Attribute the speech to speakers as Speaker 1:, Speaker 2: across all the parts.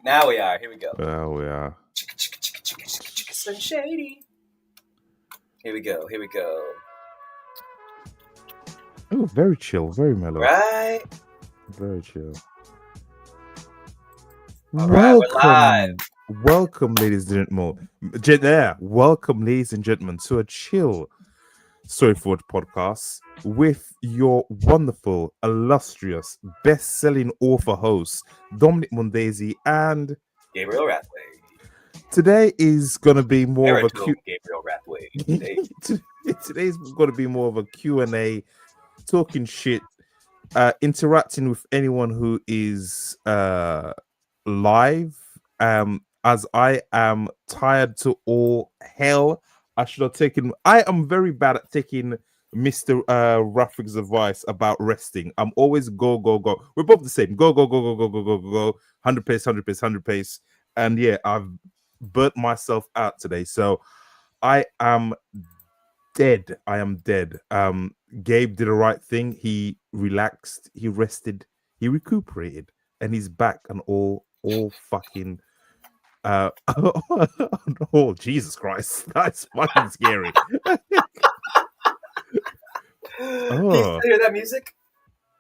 Speaker 1: Now we are. Here we go.
Speaker 2: Well, we are.
Speaker 1: Slim Shady. Here we go.
Speaker 2: Oh, very chill, very mellow.
Speaker 1: Right.
Speaker 2: Very chill.
Speaker 1: All right, we're live.
Speaker 2: Welcome, ladies and gentlemen. Welcome, ladies and gentlemen, to a chill Storyforge podcast with your wonderful, illustrious, best-selling author hosts, Dominique Mondesir and
Speaker 1: Gabriel Rathweg.
Speaker 2: Today is going to be more of a
Speaker 1: Gabriel Rathweg.
Speaker 2: Today's going to be more of a Q&A, talking shit, interacting with anyone who is live. As I am tired to all hell, I am very bad at taking Mr. Rathweg's advice about resting. I'm always go. We're both the same. Go. 100 pace. And yeah, I've burnt myself out today. So I am dead. Gabe did the right thing. He relaxed, he rested, he recuperated, and he's back and all fucking oh Jesus Christ, that's fucking scary.
Speaker 1: Can you hear that music?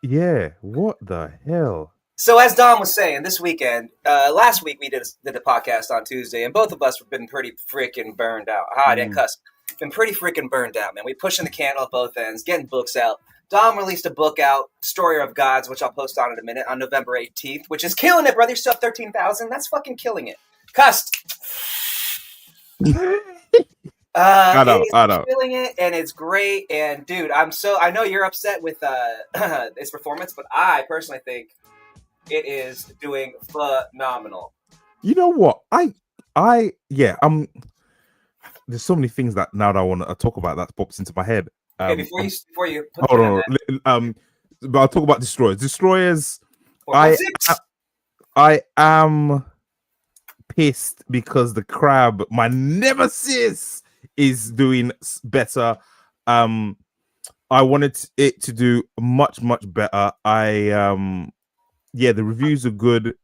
Speaker 2: Yeah, what the hell?
Speaker 1: So as Dom was saying, this weekend, last week we did a podcast on Tuesday, and both of us have been pretty freaking burned out. I didn't cuss. Been pretty freaking burned out, man. We pushing the candle at both ends, getting books out. Dom released a book out, Story of Gods, which I'll post on in a minute, on November 18th, which is killing it, brother. You still have 13,000. That's fucking killing it. Cussed.
Speaker 2: I know.
Speaker 1: Feeling it, and it's great. And dude, I know you're upset with its performance, but I personally think it is doing phenomenal.
Speaker 2: You know what? There's so many things that now that I want to talk about that pops into my head.
Speaker 1: Okay, before you put
Speaker 2: hold on. But I'll talk about Destroyers. I am pissed because the crab, my nemesis, is doing better. I wanted it to do much better. The reviews are good.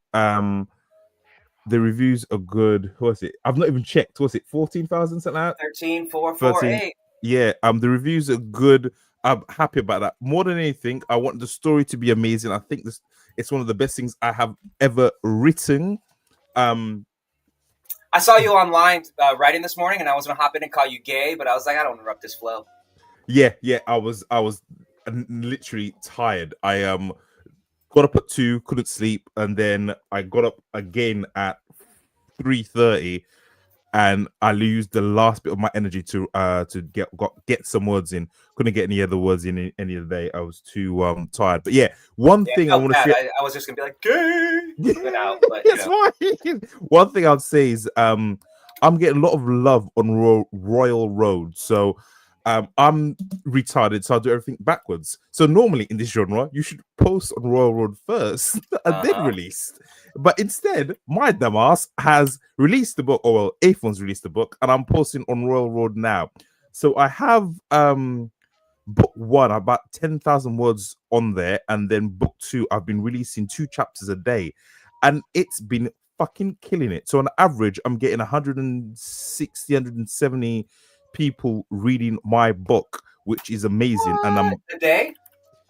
Speaker 2: The reviews are good. What was it? I've not even checked. Was it 14,000 something like that?
Speaker 1: 13,448.
Speaker 2: Yeah. The reviews are good. I'm happy about that. More than anything, I want the story to be amazing. I think it's one of the best things I have ever written.
Speaker 1: I saw you online writing this morning, and I was gonna hop in and call you Gabe, but I was like, I don't want to interrupt this flow.
Speaker 2: Yeah. I was literally tired. I got up at 2, couldn't sleep, and then I got up again at 3:30, and I used the last bit of my energy to get some words in. Couldn't get any other words in any of the day. I was too tired. But yeah, one thing I want to say,
Speaker 1: I was just gonna be like, "Gay,"
Speaker 2: One thing I'd say is I'm getting a lot of love on Royal Road. So I'm retarded, so I'll do everything backwards. So normally in this genre, you should post on Royal Road first and then release. But instead, my dumbass has released the book, or well, A-Phone's released the book, and I'm posting on Royal Road now. So I have book 1, about 10,000 words on there, and then book 2, I've been releasing 2 chapters a day, and it's been fucking killing it. So on average, I'm getting 160, 170 people reading my book, which is amazing.
Speaker 1: What?
Speaker 2: And I'm
Speaker 1: a day.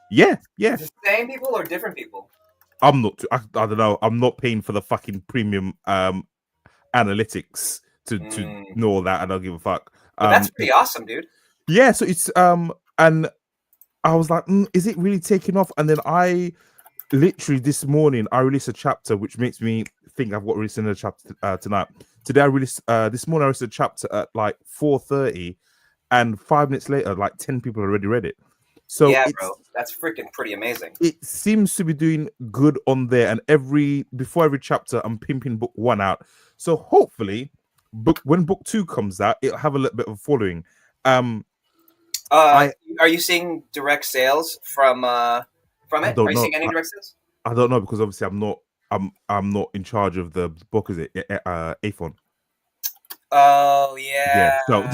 Speaker 2: Yeah.
Speaker 1: The same people or different people?
Speaker 2: I'm not. I don't know. I'm not paying for the fucking premium analytics to know all that. I don't give a fuck.
Speaker 1: That's pretty awesome, dude.
Speaker 2: Yeah. So it's and I was like, is it really taking off? And then I literally this morning I released a chapter, which makes me think I've got to release another chapter tonight. Today I released this morning I released a chapter at like 4:30, and 5 minutes later, like 10 people already read it. So
Speaker 1: yeah, bro, that's freaking pretty amazing.
Speaker 2: It seems to be doing good on there, and before every chapter, I'm pimping book 1 out. So hopefully, when book 2 comes out, it'll have a little bit of a following.
Speaker 1: Are you seeing direct sales from it? Are you seeing any direct sales?
Speaker 2: I don't know, because obviously I'm not in charge of the book. Is it A-Phone?
Speaker 1: Oh yeah.
Speaker 2: So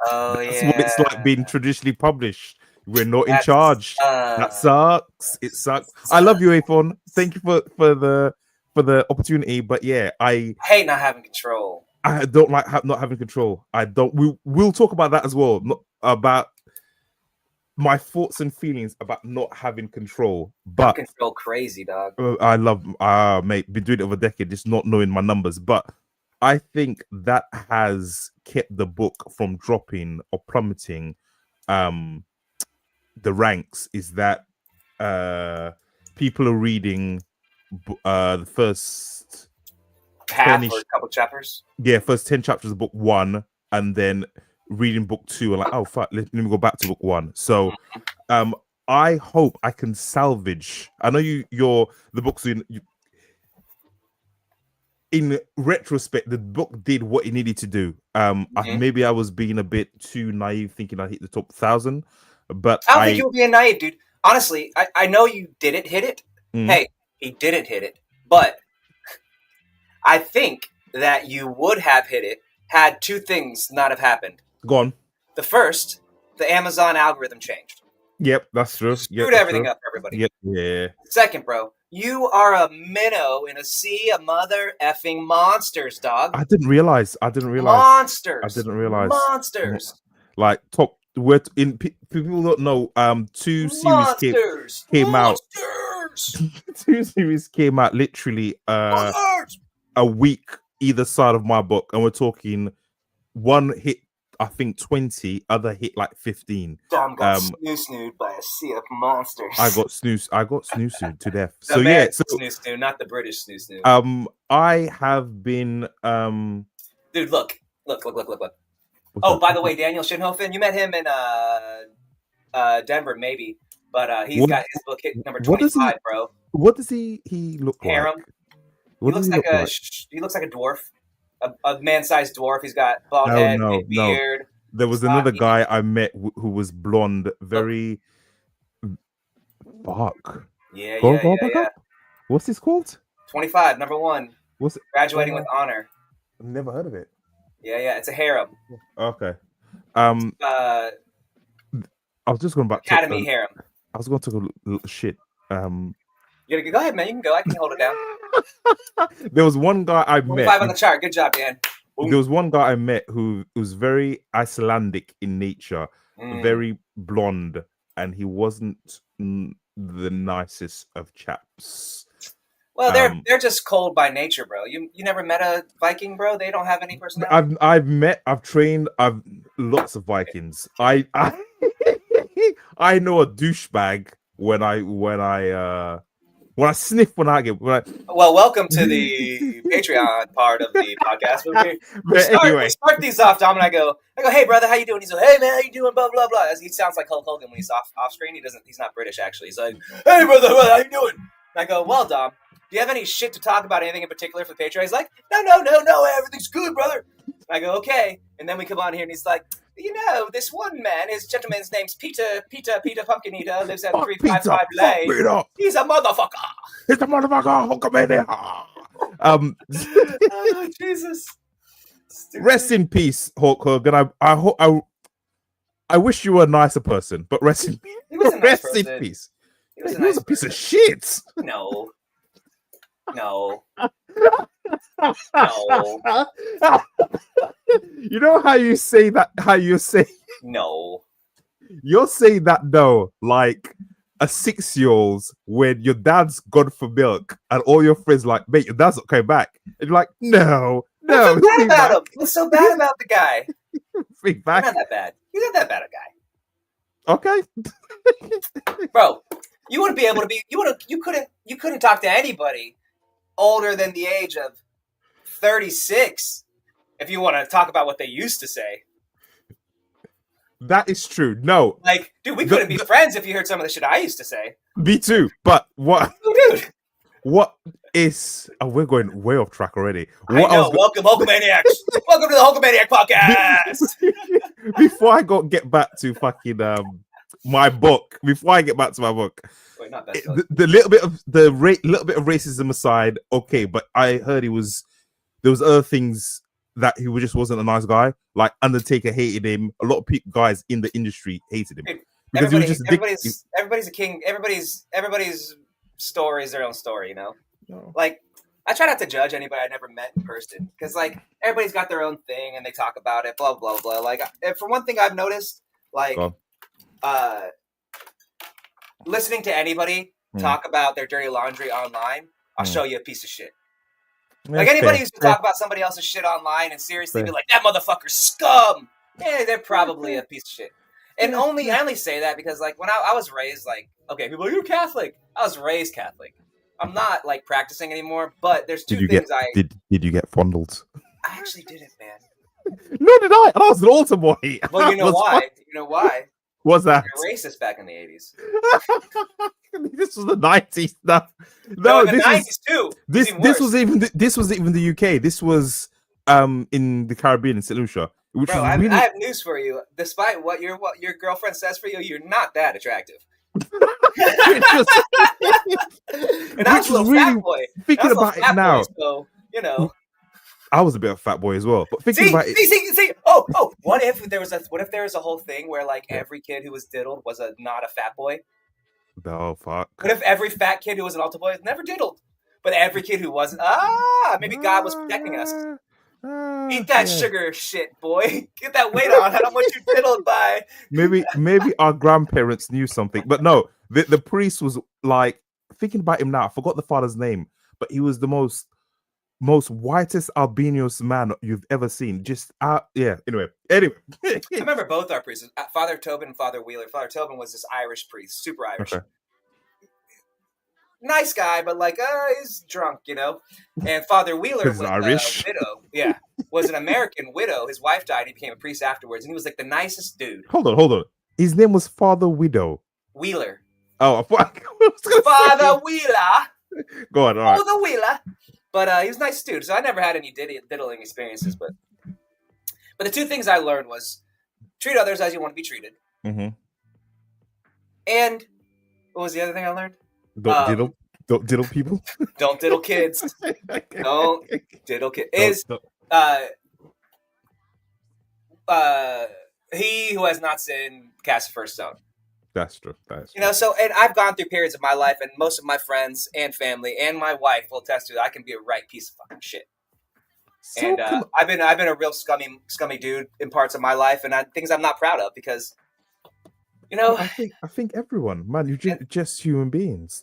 Speaker 1: oh yeah.
Speaker 2: That's what it's like being traditionally published. We're not in
Speaker 1: That's,
Speaker 2: charge. That sucks. It sucks. I love you, Aphon. Thank you for the opportunity. But yeah,
Speaker 1: I hate not having control.
Speaker 2: I don't like not having control. I don't. We'll talk about that as well. Not about my thoughts and feelings about not having control. But
Speaker 1: control crazy, dog.
Speaker 2: I love mate, been doing it over a decade, just not knowing my numbers. But I think that has kept the book from dropping or plummeting the ranks, is that people are reading the first
Speaker 1: half or a couple chapters.
Speaker 2: Yeah, first 10 chapters of book 1, and then reading book 2 and like, oh fuck, let me go back to book 1. So I hope I can salvage. I know the books in retrospect, the book did what it needed to do. Maybe I was being a bit too naive thinking I hit the top 1,000, but
Speaker 1: I don't think you were being naive, dude. Honestly, I know you didn't hit it. Hey, he didn't hit it, but I think that you would have hit it had two things not have happened.
Speaker 2: Go on.
Speaker 1: The first, the Amazon algorithm changed.
Speaker 2: Yep, that's true.
Speaker 1: Screwed everything up for everybody.
Speaker 2: Yep, yeah.
Speaker 1: Second, bro, you are a minnow in a sea of mother effing monsters, dog.
Speaker 2: I didn't realize.
Speaker 1: Monsters.
Speaker 2: I didn't realize.
Speaker 1: Monsters.
Speaker 2: Like top. People don't know. Two series came out. Two series came out literally a week either side of my book, and we're talking one hit, I think 20, other hit like 15.
Speaker 1: Dom got snoo-snooed by a sea of monsters.
Speaker 2: I got snoo-snooed to death.
Speaker 1: So yeah, snoo-snoo, not the British snoo-snoo.
Speaker 2: I have been
Speaker 1: Dude, look. Oh, by the way, Daniel Shinhofen, you met him in Denver, maybe, but he's got his book hit number 25, bro.
Speaker 2: What does he look
Speaker 1: Harem.
Speaker 2: Like?
Speaker 1: He looks like a dwarf, a man-sized dwarf. He's got bald head, beard.
Speaker 2: No. There was another guy I met who was blonde, very fuck.
Speaker 1: Yeah.
Speaker 2: What's this called?
Speaker 1: 25, number 1.
Speaker 2: What's it?
Speaker 1: Graduating with honor.
Speaker 2: I've never heard of it.
Speaker 1: Yeah, it's a harem.
Speaker 2: Okay.
Speaker 1: I
Speaker 2: was just going back to
Speaker 1: Academy harem.
Speaker 2: I was going to talk a little shit.
Speaker 1: You gotta go ahead, man. You can go. I can hold it down.
Speaker 2: There was one guy I met.
Speaker 1: 5 on the chart. Good job, Dan. Boom.
Speaker 2: There was one guy I met who was very Icelandic in nature, very blonde, and he wasn't the nicest of chaps.
Speaker 1: Well, they're just cold by nature, bro. You never met a Viking, bro? They don't have any personality.
Speaker 2: I've trained lots of Vikings. I know a douchebag when I sniff when I get.
Speaker 1: Well, welcome to the Patreon part of the podcast. We start these off, Dom, and I go, hey brother, how you doing? He's like, hey man, how you doing? Blah blah blah. As he sounds like Hulk Hogan when he's off screen. He's not British actually. He's like, hey brother, how you doing? And I go, well, Dom, do you have any shit to talk about? Anything in particular for the Patreon? He's like, no, everything's good, brother. And I go, okay. And then we come on here, and he's like, this one man, his gentleman's name's Peter Pumpkin Eater, lives at 355 Lane. He's a motherfucker.
Speaker 2: He's a motherfucker.
Speaker 1: Oh, Jesus. Stupid.
Speaker 2: Rest in peace, Hulk Hogan. I wish you were a nicer person, but rest in peace.
Speaker 1: He was a nice person.
Speaker 2: In peace.
Speaker 1: He was
Speaker 2: a piece of shit.
Speaker 1: No.
Speaker 2: You know how you say that? How you say
Speaker 1: no?
Speaker 2: You're saying that though, like a 6-year-old when your dad's gone for milk and all your friends like, mate, your dad's not coming back, and you're like, no.
Speaker 1: What's so bad about him? What's so bad about the guy?
Speaker 2: Think back.
Speaker 1: He's not that bad. He's not that bad a guy.
Speaker 2: Okay,
Speaker 1: bro. You wouldn't be able to be. You couldn't talk to anybody older than the age of 36 if you want to talk about what they used to say.
Speaker 2: That is true. No,
Speaker 1: like, dude, we couldn't be friends if you heard some of the shit I used to say.
Speaker 2: Me too. But what?
Speaker 1: Oh, dude.
Speaker 2: What is? Oh, we're going way off track already.
Speaker 1: Welcome, Hulkamaniacs. Welcome to the Hulkamaniac podcast.
Speaker 2: Before I get back to fucking my book. Before I get back to my book.
Speaker 1: Wait, not that.
Speaker 2: The little bit of little bit of racism aside, okay. But I heard there was other things that he just wasn't a nice guy. Like Undertaker hated him. A lot of guys in the industry hated him. because he was just
Speaker 1: everybody's a king. Everybody's story is their own story, you know.
Speaker 2: No.
Speaker 1: Like, I try not to judge anybody I never met in person because, like, everybody's got their own thing and they talk about it, blah blah blah. Like, for one thing, I've noticed, like, listening to anybody talk about their dirty laundry online, I'll show you a piece of shit. Like, anybody who's to talk about somebody else's shit online and seriously be like, that motherfucker's scum. Yeah, they're probably a piece of shit. And I only say that because, like, when I was raised, like, okay, people are, you're Catholic. I was raised Catholic. I'm not, like, practicing anymore, but there's two things
Speaker 2: Did you get fondled?
Speaker 1: I actually didn't, man.
Speaker 2: No, did I? And I was an altar boy.
Speaker 1: Well, you know why? You know why?
Speaker 2: What's that?
Speaker 1: You're racist back in the 80s.
Speaker 2: This was the 90s stuff.
Speaker 1: No, in the 90s too.
Speaker 2: This was even the UK. This was in the Caribbean in St. Lucia. Which
Speaker 1: Bro,
Speaker 2: was really...
Speaker 1: I have news for you. Despite what your girlfriend says for you, you're not that attractive. And I was a little fat boy.
Speaker 2: Thinking about it now,
Speaker 1: so, you know,
Speaker 2: I was a bit of a fat boy as well. But thinking about it,
Speaker 1: see. Oh, what if there was a whole thing where, like, every kid who was diddled was not a fat boy?
Speaker 2: No, fuck.
Speaker 1: What if every fat kid who was an altar boy was never diddled, but every kid who wasn't? Maybe God was protecting us. Eat that sugar shit, boy. Get that weight on. I don't want you diddled by.
Speaker 2: Maybe our grandparents knew something, but no. The priest was like, thinking about him now. I forgot the father's name, but he was the most whitest albinos man you've ever seen. Just Anyway.
Speaker 1: I remember both our priests, Father Tobin and Father Wheeler. Father Tobin was this Irish priest, super Irish. Okay. Nice guy, but like, he's drunk, you know. And Father Wheeler was
Speaker 2: Irish.
Speaker 1: A widow. Yeah, was an American widow. His wife died. He became a priest afterwards, and he was like the nicest dude.
Speaker 2: Hold on. His name was Father Widow.
Speaker 1: Wheeler.
Speaker 2: Oh,
Speaker 1: Father Wheeler.
Speaker 2: Go on, all right.
Speaker 1: Father Wheeler. But he was a nice dude, so I never had any diddling experiences. But the two things I learned was treat others as you want to be treated.
Speaker 2: Mm-hmm.
Speaker 1: And what was the other thing I learned?
Speaker 2: Don't diddle people.
Speaker 1: Don't diddle kids. Don't diddle kids. He who has not sinned cast the first stone.
Speaker 2: That's true.
Speaker 1: You know, so, and I've gone through periods of my life, and most of my friends and family and my wife will attest to that I can be a right piece of fucking shit. So and I've been a real scummy dude in parts of my life, and things I'm not proud of because, you know,
Speaker 2: I think everyone, man, you're just human beings.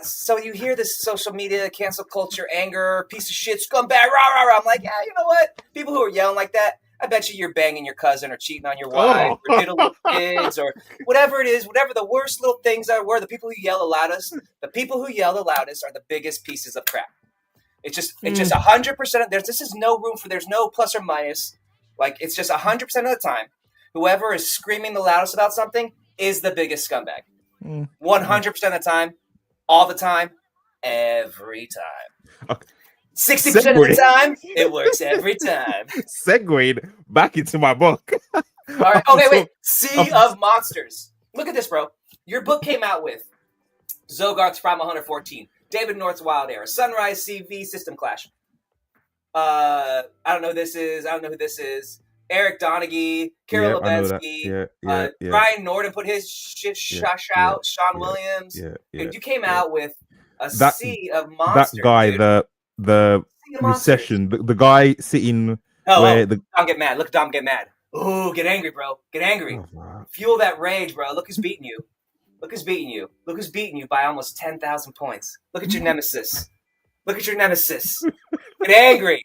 Speaker 1: So you hear this social media cancel culture, anger, piece of shit, scumbag, rah rah rah. I'm like, yeah, you know what? People who are yelling like that, I bet you're banging your cousin or cheating on your wife or diddling kids or whatever it is, whatever the worst little things were. The people who yell the loudest are the biggest pieces of crap. It's just 100%. This is no room for. There's no plus or minus. Like, it's just 100% of the time. Whoever is screaming the loudest about something is the biggest scumbag. 100% of the time, all the time, every time.
Speaker 2: Okay.
Speaker 1: 60% of the time, it works every time.
Speaker 2: Segued back into my book.
Speaker 1: All right. Okay, wait. Sea of Monsters. Look at this, bro. Your book came out with Zogarth's Primal Hunter 14, David North's Wild Era, Sunrise CV System Clash. I don't know who this is. Eric Donaghy, Kirill Levensky, Brian Norden put his shit out. Sean Williams. Dude, you came out with a sea of monsters.
Speaker 2: That guy,
Speaker 1: dude.
Speaker 2: The recession, the guy sitting
Speaker 1: Dom get mad. Look at Dom get mad. Oh, get angry, bro. Get angry. Fuel that rage, bro. Look who's beating you. Look who's beating you by almost 10,000 points. Look at your nemesis. Get angry.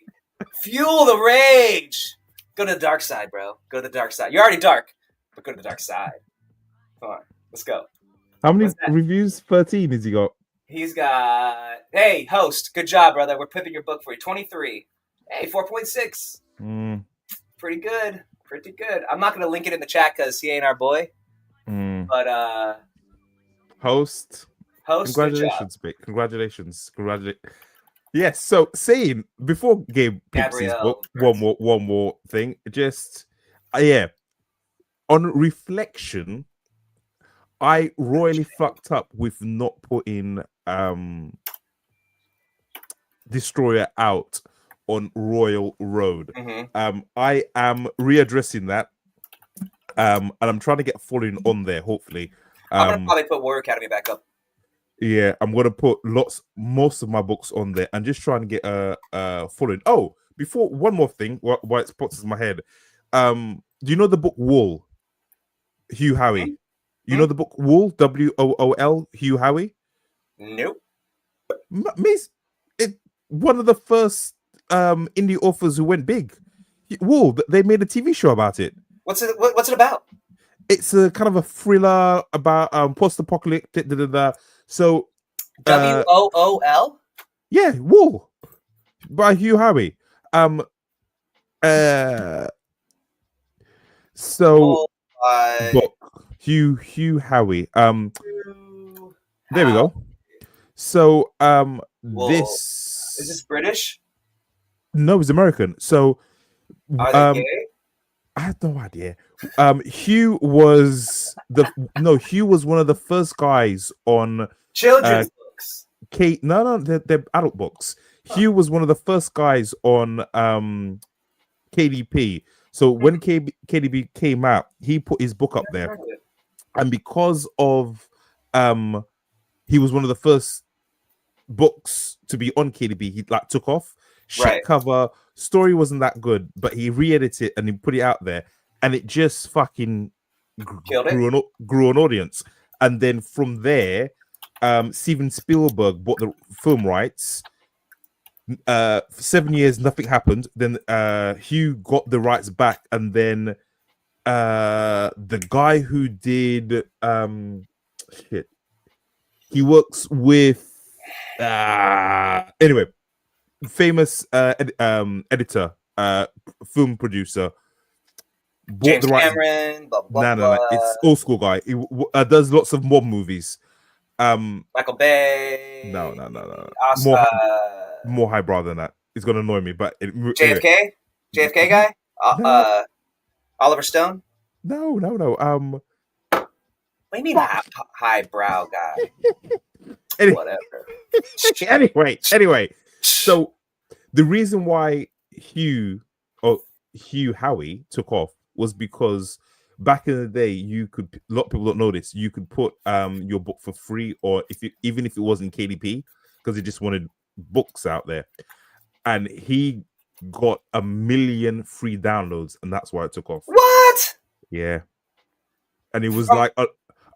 Speaker 1: Fuel the rage. Go to the dark side, bro. Go to the dark side. You're already dark, but go to the dark side. Come on. Let's go.
Speaker 2: How many reviews? 13 has he got?
Speaker 1: He's got, hey, host, good job, brother. We're pimping your book for you. 23. Hey, 4.6. Pretty good. I'm not going to link it in the chat because he ain't our boy. But,
Speaker 2: host. Congratulations, mate. Congratulations. Yes, so saying, before Gabe picks his book, one more thing. Just, on reflection, I royally fucked up with not putting Destroyer out on Royal Road. I am readdressing that. And I'm trying to get following on there. Hopefully,
Speaker 1: I'm gonna probably put Warrior Academy back up.
Speaker 2: yeah, I'm gonna put most of my books on there, and just trying to get a following. Oh, before one more thing, why it spots in my head. Do you know the book Wool? Hugh Howey. You know the book Wool? Wool. Hugh Howey.
Speaker 1: Nope.
Speaker 2: Means it one of the first indie authors who went big. Wool. They made a TV show about it.
Speaker 1: What's it about?
Speaker 2: It's a kind of a thriller about post-apocalyptic. So
Speaker 1: WOOL?
Speaker 2: Yeah, Wool by Hugh Howey. So book Hugh Howey. There we go. So this
Speaker 1: is this British?
Speaker 2: No, it's American. So
Speaker 1: are they gay?
Speaker 2: I have no idea. Hugh was one of the first guys on
Speaker 1: children's books.
Speaker 2: No, they're adult books. Hugh was one of the first guys on KDP. So when KDP came out, he put his book up there, and because of he was one of the first books to be on KDP, he like took off. Shit cover story wasn't that good, but he re-edited it and he put it out there, and it just fucking grew an audience. And then from there, Steven Spielberg bought the film rights. For 7 years, nothing happened. Then Hugh got the rights back, and then the guy who did he works with anyway, famous editor, film producer.
Speaker 1: James Cameron, blah, blah, blah.
Speaker 2: It's old school guy. He does lots of mob movies.
Speaker 1: Michael Bay.
Speaker 2: No. More highbrow than that. It's gonna annoy me, but
Speaker 1: JFK,
Speaker 2: anyway.
Speaker 1: JFK guy. Oliver Stone.
Speaker 2: No.
Speaker 1: What do you mean highbrow guy? Whatever.
Speaker 2: Anyway. So the reason why Hugh Howey took off was because back in the day, a lot of people don't know this. You could put your book for free, or even if it wasn't KDP, because he just wanted books out there, and he got 1 million free downloads, and that's why it took off.
Speaker 1: What?
Speaker 2: Yeah, and it was like a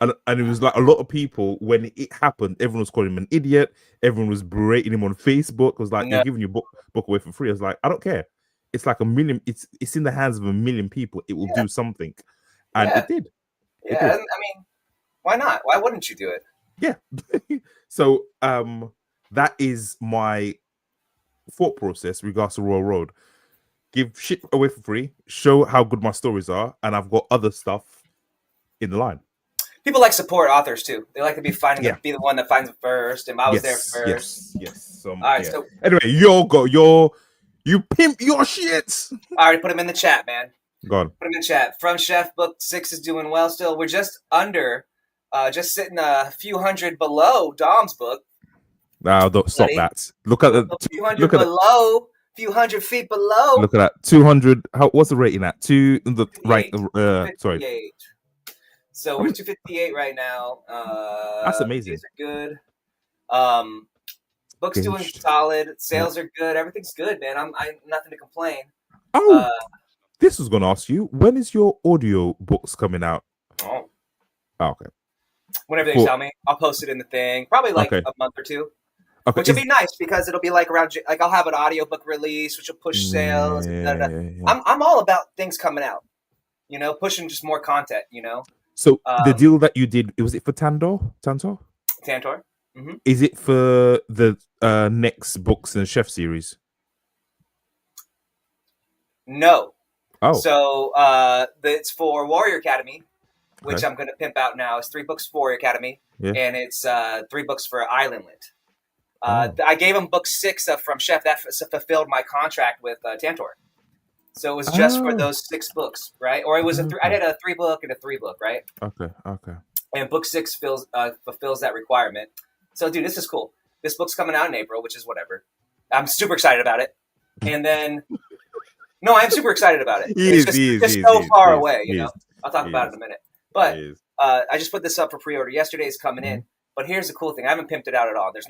Speaker 2: lot of people, when it happened, everyone was calling him an idiot. Everyone was berating him on Facebook. It was like, you're giving your book away for free. I was like, I don't care. It's like 1 million. It's in the hands of 1 million people. It will do something, and it did.
Speaker 1: Yeah, I mean, why not? Why wouldn't you do it?
Speaker 2: Yeah. So that is my thought process regards to Royal Road. Give shit away for free. Show how good my stories are, and I've got other stuff in the line.
Speaker 1: People like support authors too. They like to be the one that finds it first. And I was there first.
Speaker 2: Yes.
Speaker 1: All right. So
Speaker 2: anyway, you pimp your shit.
Speaker 1: I already put them in the chat, man.
Speaker 2: Go on.
Speaker 1: Put them in the chat. From Chef Book 6 is doing well still. We're just under, just sitting a few hundred below Dom's book.
Speaker 2: No, don't stop that. Look at the
Speaker 1: few hundred feet below.
Speaker 2: Look at that. 200. What's the rating at? Sorry.
Speaker 1: So we're 258 right now.
Speaker 2: That's amazing.
Speaker 1: These are good. Book's doing solid. Sales are good. Everything's good, man. I'm nothing to complain.
Speaker 2: Oh, this was gonna ask you, when is your audio books coming out?
Speaker 1: Oh,
Speaker 2: okay.
Speaker 1: Whenever they tell me, I'll post it in the thing. Probably like a month or two. Okay. Which will be nice because it'll be like around, like I'll have an audiobook release, which will push sales. I'm all about things coming out. Pushing just more content.
Speaker 2: So the deal that you did, was it for Tantor?
Speaker 1: Mm-hmm.
Speaker 2: Is it for the next books in the Chef series?
Speaker 1: No.
Speaker 2: Oh.
Speaker 1: So it's for Warrior Academy, which I'm going to pimp out now. It's 3 books for Warrior Academy, and it's 3 books for Islandland. I gave him book 6 from Chef. That fulfilled my contract with Tantor. So it was just for those 6 books, right? Or it was I did a 3 book and a 3 book, right?
Speaker 2: Okay.
Speaker 1: And book 6 fulfills that requirement. So, dude, this is cool. This book's coming out in April, which is whatever. I'm super excited about it. And then, no, I'm super excited about it. It's just so far away, you know. I'll talk
Speaker 2: It
Speaker 1: about it
Speaker 2: is.
Speaker 1: in a minute.
Speaker 2: It
Speaker 1: But
Speaker 2: is.
Speaker 1: I just put this up for pre-order. Yesterday's coming in. But here's the cool thing. I haven't pimped it out at all. There's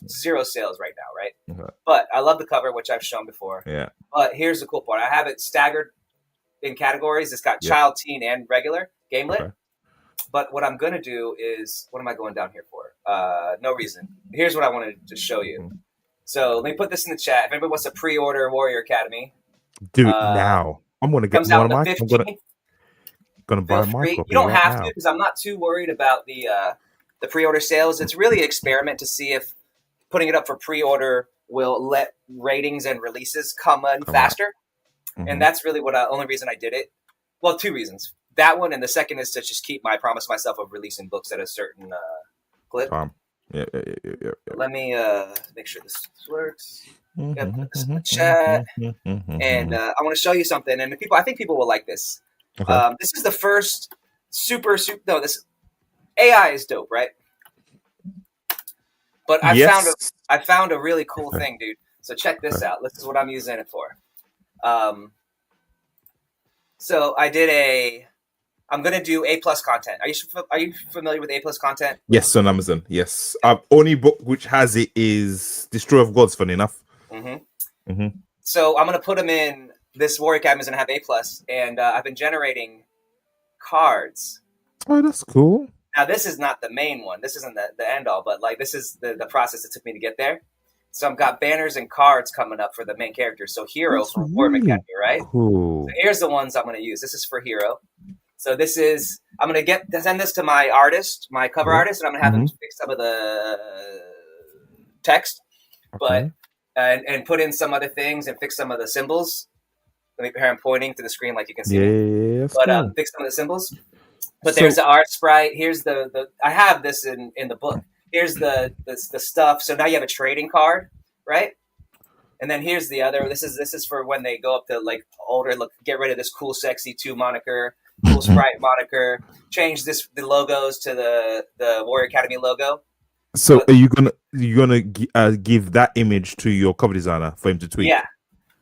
Speaker 1: zero sales right now, right?
Speaker 2: Okay.
Speaker 1: But I love the cover, which I've shown before.
Speaker 2: Yeah.
Speaker 1: But here's the cool part. I have it staggered in categories. It's got child, teen, and regular game lit.
Speaker 2: Okay.
Speaker 1: But what I'm going to do is, what am I going down here for? No reason. Here's what I wanted to show you. So let me put this in the chat. If anybody wants to pre-order Warrior Academy,
Speaker 2: do it now. I'm going to get
Speaker 1: comes
Speaker 2: one
Speaker 1: out
Speaker 2: of
Speaker 1: the
Speaker 2: mine.
Speaker 1: 15th.
Speaker 2: I'm going to buy my copy.
Speaker 1: You don't
Speaker 2: right
Speaker 1: have
Speaker 2: now.
Speaker 1: to, because I'm not too worried about the pre-order sales. It's really an experiment to see if putting it up for pre-order will let ratings and releases come in faster. And that's really only reason I did it. Well, two reasons. That one, and the second is to just keep my promise myself of releasing books at a certain clip.
Speaker 2: Yeah.
Speaker 1: Let me make sure this works. Put this in the chat. And I want to show you something. And I think people will like this.
Speaker 2: Okay.
Speaker 1: This is the first this AI is dope, right? But I found a really cool thing, dude. So check this out. This is what I'm using it for. So I'm going to do A+ content. Are you familiar with A+ content?
Speaker 2: Yes, on Amazon. Yes. Only book which has it is Destroyer of Gods, funny enough.
Speaker 1: So I'm going to put them in. This Warrior Academy is going to have A+, and I've been generating cards.
Speaker 2: Oh, that's cool.
Speaker 1: Now, this is not the main one. This isn't the end all, but like this is the process it took me to get there. So I've got banners and cards coming up for the main characters. So Hero
Speaker 2: That's
Speaker 1: from Warrior Academy, right?
Speaker 2: Cool.
Speaker 1: So here's the ones I'm going to use. This is for Hero. So this is, I'm going to send this to my artist, my cover artist, and I'm going to have him fix some of the text, but and put in some other things and fix some of the symbols. Let me I'm pointing to the screen like you can see.
Speaker 2: Yeah,
Speaker 1: but fix some of the symbols. But there's the art sprite. Here's the I have this in the book. Here's the stuff. So now you have a trading card, right? And then here's the other. This is for when they go up to like older. Look, get rid of this cool, sexy 2 moniker, cool sprite moniker. Change the logos to the Warrior Academy logo.
Speaker 2: So are you gonna give that image to your cover designer for him to tweak?
Speaker 1: Yeah.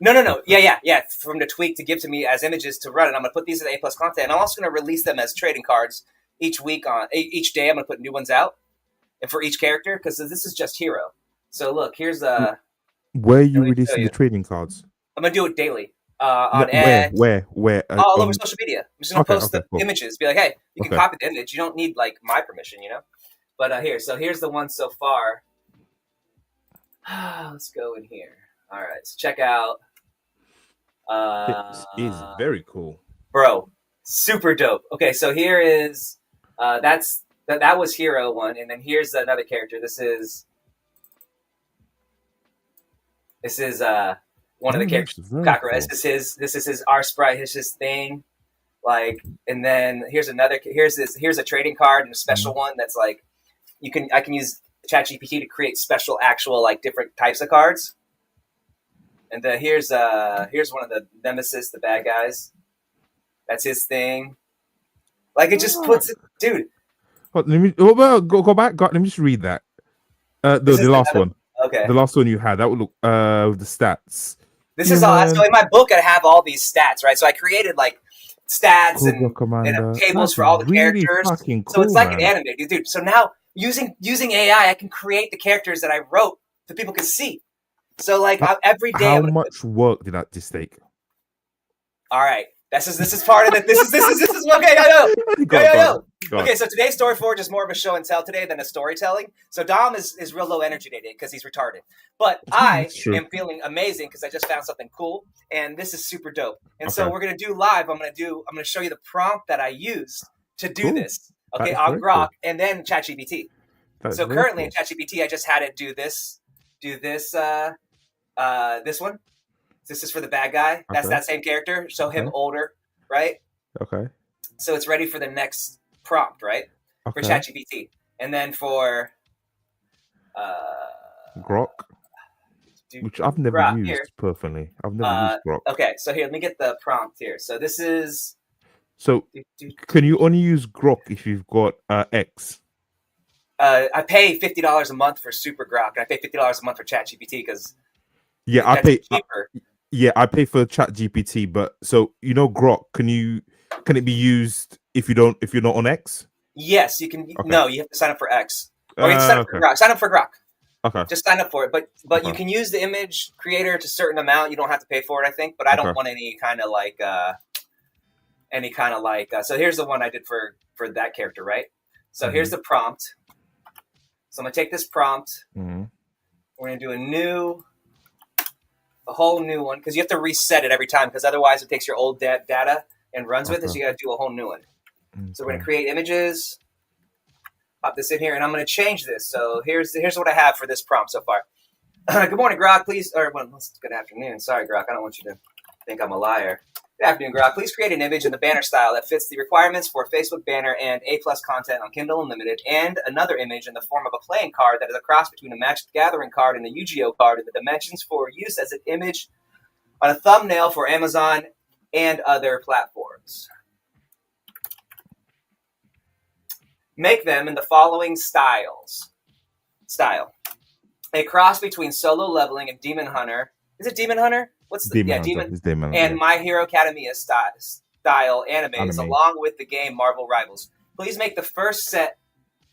Speaker 1: No. Yeah. From the tweak to give to me as images to run, and I'm gonna put these in A+ content. And I'm also gonna release them as trading cards each week each day. I'm gonna put new ones out, and for each character, because this is just Hero. So look, here's
Speaker 2: where are you releasing the trading cards?
Speaker 1: I'm gonna do it daily on X.
Speaker 2: Where?
Speaker 1: All over social media. I'm just gonna post the images. Be like, hey, you can copy the image. You don't need like my permission, you know. But here's the one so far. Let's go in here. All right, so check out.
Speaker 2: This is very cool,
Speaker 1: bro. Super dope. Okay, so here is that was Hero one, and then here's another character. This is one of the characters. Kakura. Cool. This is his art sprite. His thing. Like, and then here's a trading card and a special one that's like I can use ChatGPT to create special actual like different types of cards. And then here's one of the Nemesis, the bad guys. That's his thing. Like it just puts it, dude.
Speaker 2: Let me go back. Let me just read that. The last one.
Speaker 1: Okay.
Speaker 2: The last one you had that would look with the stats.
Speaker 1: This is all. So in my book, I have all these stats, right? So I created like stats and tables for all the characters. Cool, so it's like an anime, dude. So now using AI, I can create the characters that I wrote so people can see. So like every day.
Speaker 2: How much work did that just take?
Speaker 1: All right, this is part of it. This is okay. Yo. Okay, so today's Story Forge is more of a show and tell today than a storytelling. So Dom is real low energy today because he's retarded. But I am feeling amazing because I just found something cool, and this is super dope. And so we're gonna do live. I'm gonna show you the prompt that I used to do this. Okay, on Grok and then ChatGPT. So currently in ChatGPT, I just had it do this. This one. This is for the bad guy. That's that same character. So him older, right? Okay. So it's ready for the next prompt, right? For ChatGPT. And then for
Speaker 2: Grok, which I've never used personally. I've never used Grok.
Speaker 1: Okay, so here, let me get the prompt here. So this is.
Speaker 2: So can you only use Grok if you've got X?
Speaker 1: I pay $50 a month for Super Grok, and I pay $50 a month for ChatGPT because
Speaker 2: I pay. I pay for ChatGPT, but so Grok. Can you Can it be used if you're not on X?
Speaker 1: Yes, you can.
Speaker 2: Okay.
Speaker 1: No, you have to sign up for X, or you have to sign up for
Speaker 2: Okay.
Speaker 1: Grok. Sign up for Grok.
Speaker 2: Okay.
Speaker 1: Just sign up for it. But you
Speaker 2: Okay.
Speaker 1: can use the image creator to a certain amount. You don't have to pay for it, I think. But I don't
Speaker 2: Okay.
Speaker 1: want any kind of like. So here's the one I did for that character, right? So here's the prompt. So I'm gonna take this prompt.
Speaker 2: Mhm.
Speaker 1: We're gonna do a whole new one, because you have to reset it every time, because otherwise it takes your old data and runs with it. So you got to do a whole new one. So we're gonna create images. Pop this in here, and I'm gonna change this. So here's what I have for this prompt so far. Good morning, Grok. Please, good afternoon. Sorry, Grok. I don't want you to think I'm a liar. Good afternoon, Grok. Please create an image in the banner style that fits the requirements for a Facebook banner and A+ content on Kindle Unlimited, and another image in the form of a playing card that is a cross between a Magic the Gathering card and a Yu-Gi-Oh card in the dimensions for use as an image on a thumbnail for Amazon and other platforms. Make them in the following style. A cross between Solo Leveling and Demon Hunter. Is it Demon Hunter? Demon. And My Hero Academia style animes, along with the game Marvel Rivals. Please make the first set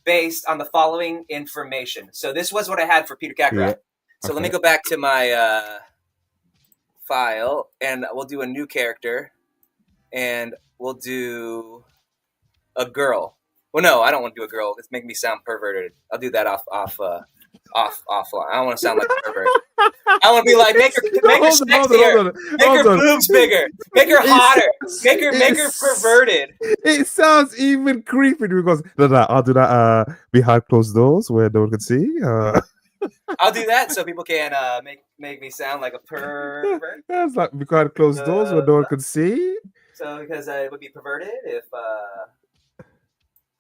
Speaker 1: based on the following information. So this was what I had for Peter Kakarot. Yeah. So let me go back to my file, and we'll do a new character, and we'll do a girl. Well, no, I don't want to do a girl. It's making me sound perverted. I'll do that offline. I don't want to sound like a pervert. I want to be like, make her sexier, make her boobs bigger, make her hotter, make her perverted.
Speaker 2: It sounds even creepy because I'll do that behind closed doors where no one can see.
Speaker 1: I'll do that so people can make me sound like a pervert.
Speaker 2: That's like behind closed doors where no one can see.
Speaker 1: So because it would be perverted if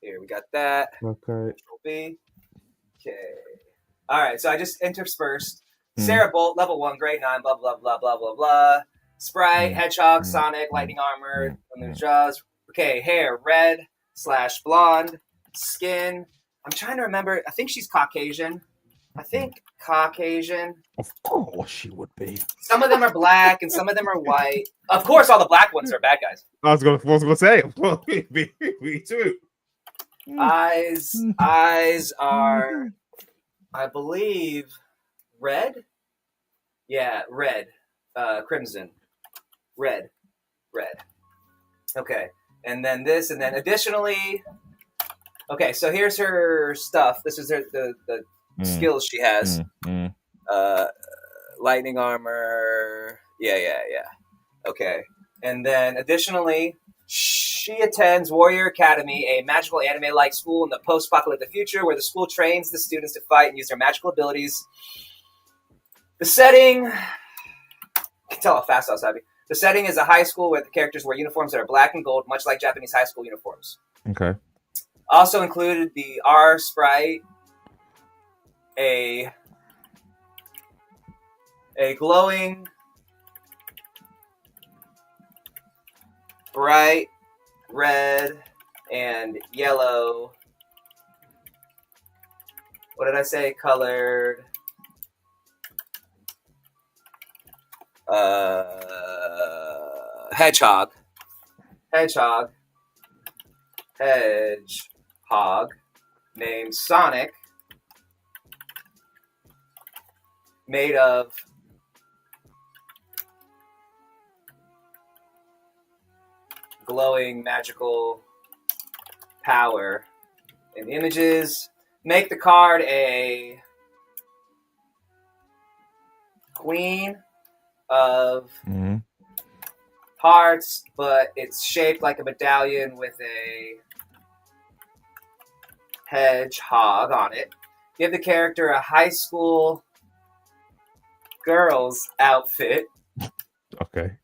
Speaker 1: here we got that.
Speaker 2: Okay.
Speaker 1: Okay. All right. So I just interspersed. Sarah Bolt, level 1, grade 9, blah, blah, blah, blah, blah, blah. Sprite, Hedgehog, Sonic, Lightning Armor, Jaws. Okay, hair, red/blonde. Skin. I'm trying to remember. I think she's Caucasian.
Speaker 2: Of course she would be.
Speaker 1: Some of them are black and some of them are white. Of course, all the black ones are bad guys.
Speaker 2: I was gonna say, well, me too.
Speaker 1: Eyes are, I believe, red. Yeah, red. Crimson. Red. Okay. And then this, and then additionally... Okay, so here's her stuff. This is the skills she has. Lightning armor. Yeah. Okay. And then additionally, she attends Warrior Academy, a magical anime-like school in the post-apocalyptic future where the school trains the students to fight and use their magical abilities. The setting... You can tell how fast I was typing. The setting is a high school where the characters wear uniforms that are black and gold, much like Japanese high school uniforms.
Speaker 2: Okay.
Speaker 1: Also included the R sprite, a glowing, bright red and yellow. What did I say? Colored. Hedgehog named Sonic, made of glowing magical power and images. Make the card a queen of hearts, but it's shaped like a medallion with a hedgehog on it. Give the character a high school girl's outfit.
Speaker 2: Okay.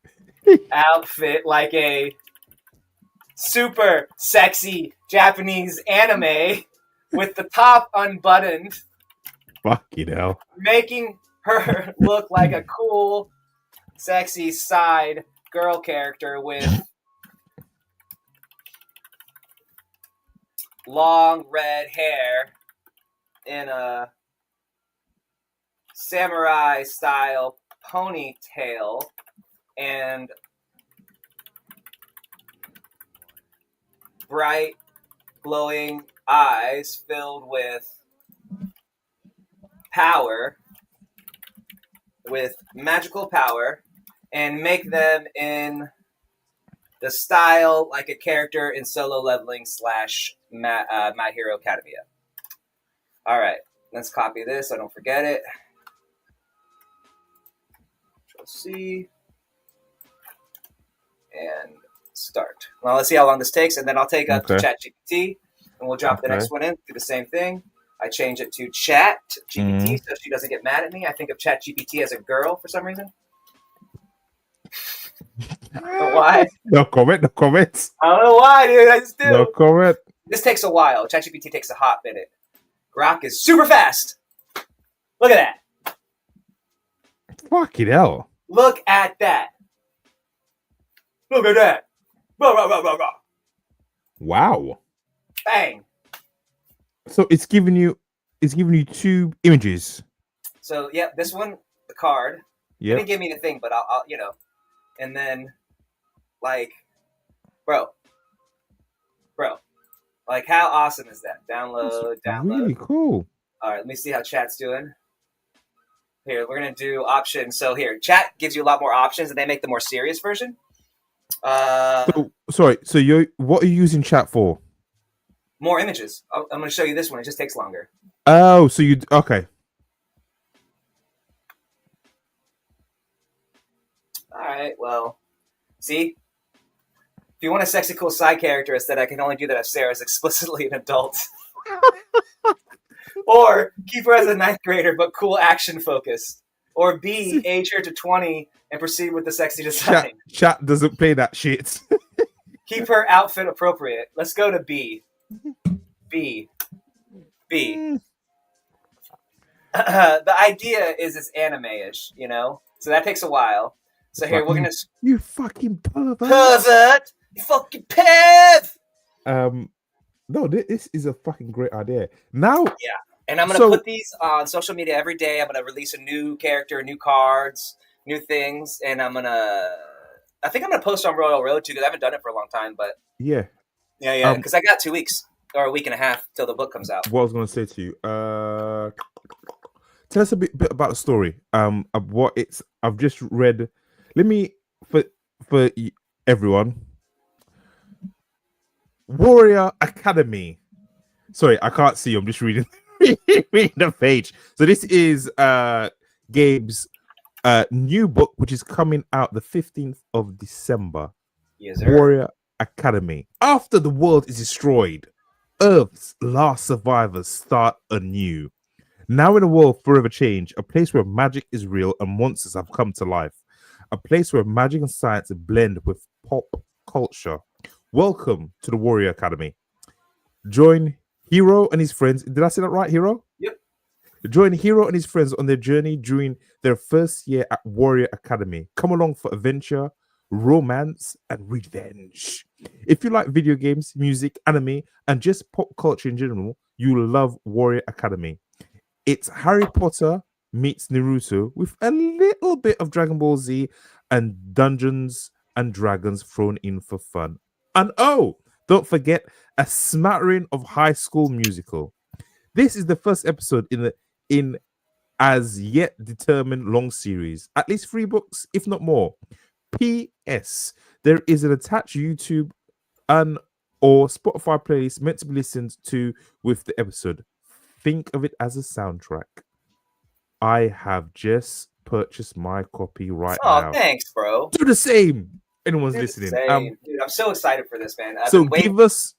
Speaker 1: Outfit like a super sexy Japanese anime with the top unbuttoned.
Speaker 2: Fucking hell.
Speaker 1: Making her look like a cool, sexy side girl character with long red hair in a samurai style ponytail and bright, glowing eyes filled with power, with magical power, and make them in the style like a character in Solo Leveling / My Hero Academia. All right, let's copy this so I don't forget it. Control C. And start. Well, let's see how long this takes, and then I'll take up to ChatGPT, and we'll drop the next one in, do the same thing. I change it to ChatGPT so she doesn't get mad at me. I think of ChatGPT as a girl for some reason. Why?
Speaker 2: No comment. No comments.
Speaker 1: I don't know why, dude. I just do.
Speaker 2: No comment.
Speaker 1: This takes a while. ChatGPT takes a hot minute. Grok is super fast. Look at that.
Speaker 2: Fucking hell.
Speaker 1: Look at that. Look at that. Blah, blah, blah, blah, blah.
Speaker 2: Wow.
Speaker 1: Bang.
Speaker 2: So it's giving you 2 images.
Speaker 1: So yeah, this one, the card.
Speaker 2: Yeah.
Speaker 1: It didn't give me the thing, but I'll and then like, bro, like how awesome is that? Download.
Speaker 2: Really cool.
Speaker 1: All right, let me see how chat's doing. Here, we're gonna do options. So here, chat gives you a lot more options, and they make the more serious version.
Speaker 2: So what are you using chat for?
Speaker 1: More images. I'm going to show you this one. It just takes longer.
Speaker 2: Oh, so okay.
Speaker 1: All right. Well, see, if you want a sexy, cool side character instead, I can only do that if Sarah's explicitly an adult. Or keep her as a 9th grader, but cool action focused. Or B, age her to 20 and proceed with the sexy design.
Speaker 2: Chat doesn't play that shit.
Speaker 1: Keep her outfit appropriate. Let's go to B. B. The idea is it's anime-ish, So that takes a while. So here, we're going to...
Speaker 2: You fucking pervert!
Speaker 1: Pervert! You fucking perv!
Speaker 2: No, this is a fucking great idea. Now...
Speaker 1: Yeah. And I'm going to put these on social media every day. I'm going to release a new character, new cards, new things. And I think I'm going to post on Royal Road too, because I haven't done it for a long time. But
Speaker 2: yeah.
Speaker 1: Because I got 2 weeks or a week and a half till the book comes out.
Speaker 2: What I was going to say to you, tell us a bit about the story. Of what it's. I've just read. Let me for everyone. Warrior Academy. Sorry, I can't see you. I'm just reading the page. So this is Gabe's new book, which is coming out the 15th of December.
Speaker 1: Yes, sir.
Speaker 2: Warrior Academy. After the world is destroyed, Earth's last survivors start anew. Now in a world forever changed, a place where magic is real and monsters have come to life. A place where magic and science blend with pop culture. Welcome to the Warrior Academy. Join Hero and his friends. Did I say that right, Hero?
Speaker 1: Yep.
Speaker 2: Join Hero and his friends on their journey during their first year at Warrior Academy. Come along for adventure, romance, and revenge. If you like video games, music, anime, and just pop culture in general, you will love Warrior Academy. It's Harry Potter meets Naruto with a little bit of Dragon Ball Z and Dungeons and Dragons thrown in for fun. And don't forget a smattering of High School Musical. This is the first episode in as yet determined long series. At least 3 books, if not more. P.S. There is an attached YouTube or Spotify playlist meant to be listened to with the episode. Think of it as a soundtrack. I have just purchased my copy now.
Speaker 1: Oh, thanks, bro.
Speaker 2: Do the same. Anyone's listening.
Speaker 1: Dude, I'm so excited for this, man.
Speaker 2: So give us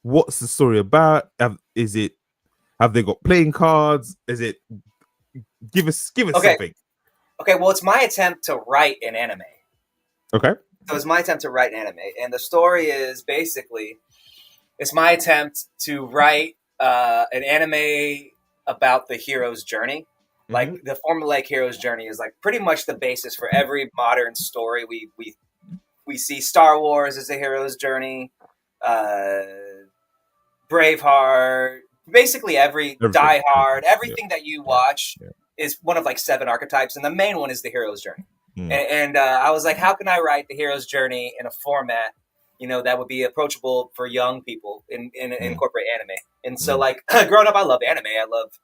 Speaker 2: what's the story about? Have they got playing cards? Is it give us something.
Speaker 1: Okay, well, it's my attempt to write an anime.
Speaker 2: Okay.
Speaker 1: So it's my attempt to write an anime. And the story is basically, it's my attempt to write an anime about the hero's journey. Like the formulaic hero's journey is like pretty much the basis for every modern story. We see Star Wars as the hero's journey, Braveheart, basically Die Hard, everything that you watch is one of like 7 archetypes, and the main one is the hero's journey. And I was like, how can I write the hero's journey in a format that would be approachable for young people in incorporate anime. And so,
Speaker 2: Mm.
Speaker 1: like, growing up, I loved anime. I love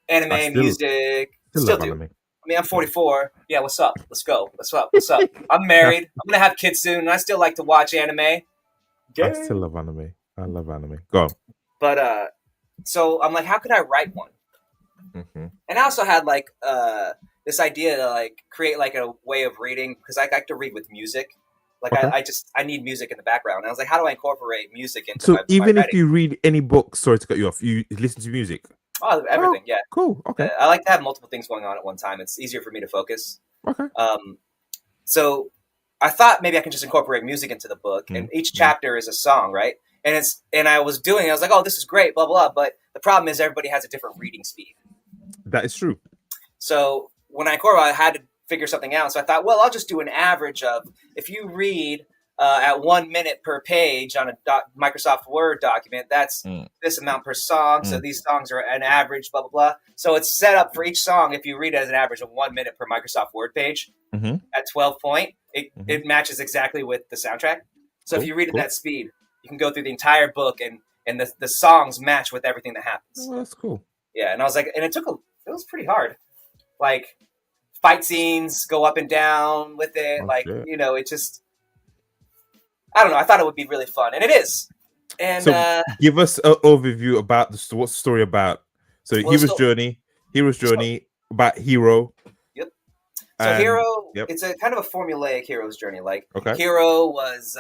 Speaker 1: anime,
Speaker 2: I still
Speaker 1: music. Still
Speaker 2: love
Speaker 1: do.
Speaker 2: anime.
Speaker 1: I mean, I'm 44. Yeah, what's up? Let's go. What's up? What's up? I'm married. I'm gonna have kids soon, and I still like to watch anime.
Speaker 2: I still love anime. I love anime. Go on.
Speaker 1: But so I'm like, how could I write one?
Speaker 2: Mm-hmm.
Speaker 1: And I also had like this idea to like create like a way of reading, because I like to read with music. Like
Speaker 2: Okay.
Speaker 1: I need music in the background. And I was like, how do I incorporate music into
Speaker 2: So
Speaker 1: my
Speaker 2: even if
Speaker 1: writing?
Speaker 2: you read any book, sorry to cut you off, you listen to music.
Speaker 1: Oh, everything, yeah.
Speaker 2: Cool. Okay.
Speaker 1: I like to have multiple things going on at one time. It's easier for me to focus.
Speaker 2: Okay.
Speaker 1: So I thought maybe I can just incorporate music into the book, and each chapter is a song, right? And I was like, oh, this is great, blah blah. But the problem is everybody has a different reading speed.
Speaker 2: That is true.
Speaker 1: So when I incorporated, I had to figure something out. So I thought, well, I'll just do an average of, if you read at 1 minute per page on a Microsoft Word document, that's this amount per song. So these songs are an average, blah, blah, blah. So it's set up for each song. If you read it as an average of 1 minute per Microsoft Word page at 12 point, it matches exactly with the soundtrack. So if you read at that speed, you can go through the entire book and the songs match with everything that happens.
Speaker 2: Oh, that's cool.
Speaker 1: Yeah. And I was like, and it was pretty hard. Like, fight scenes go up and down with it. It just, I don't know. I thought it would be really fun, and it is. And
Speaker 2: so give us an overview about what's the story about. So Hero's Journey about Hero.
Speaker 1: Yep. So Hero, it's a kind of a formulaic hero's journey. Like, Hero was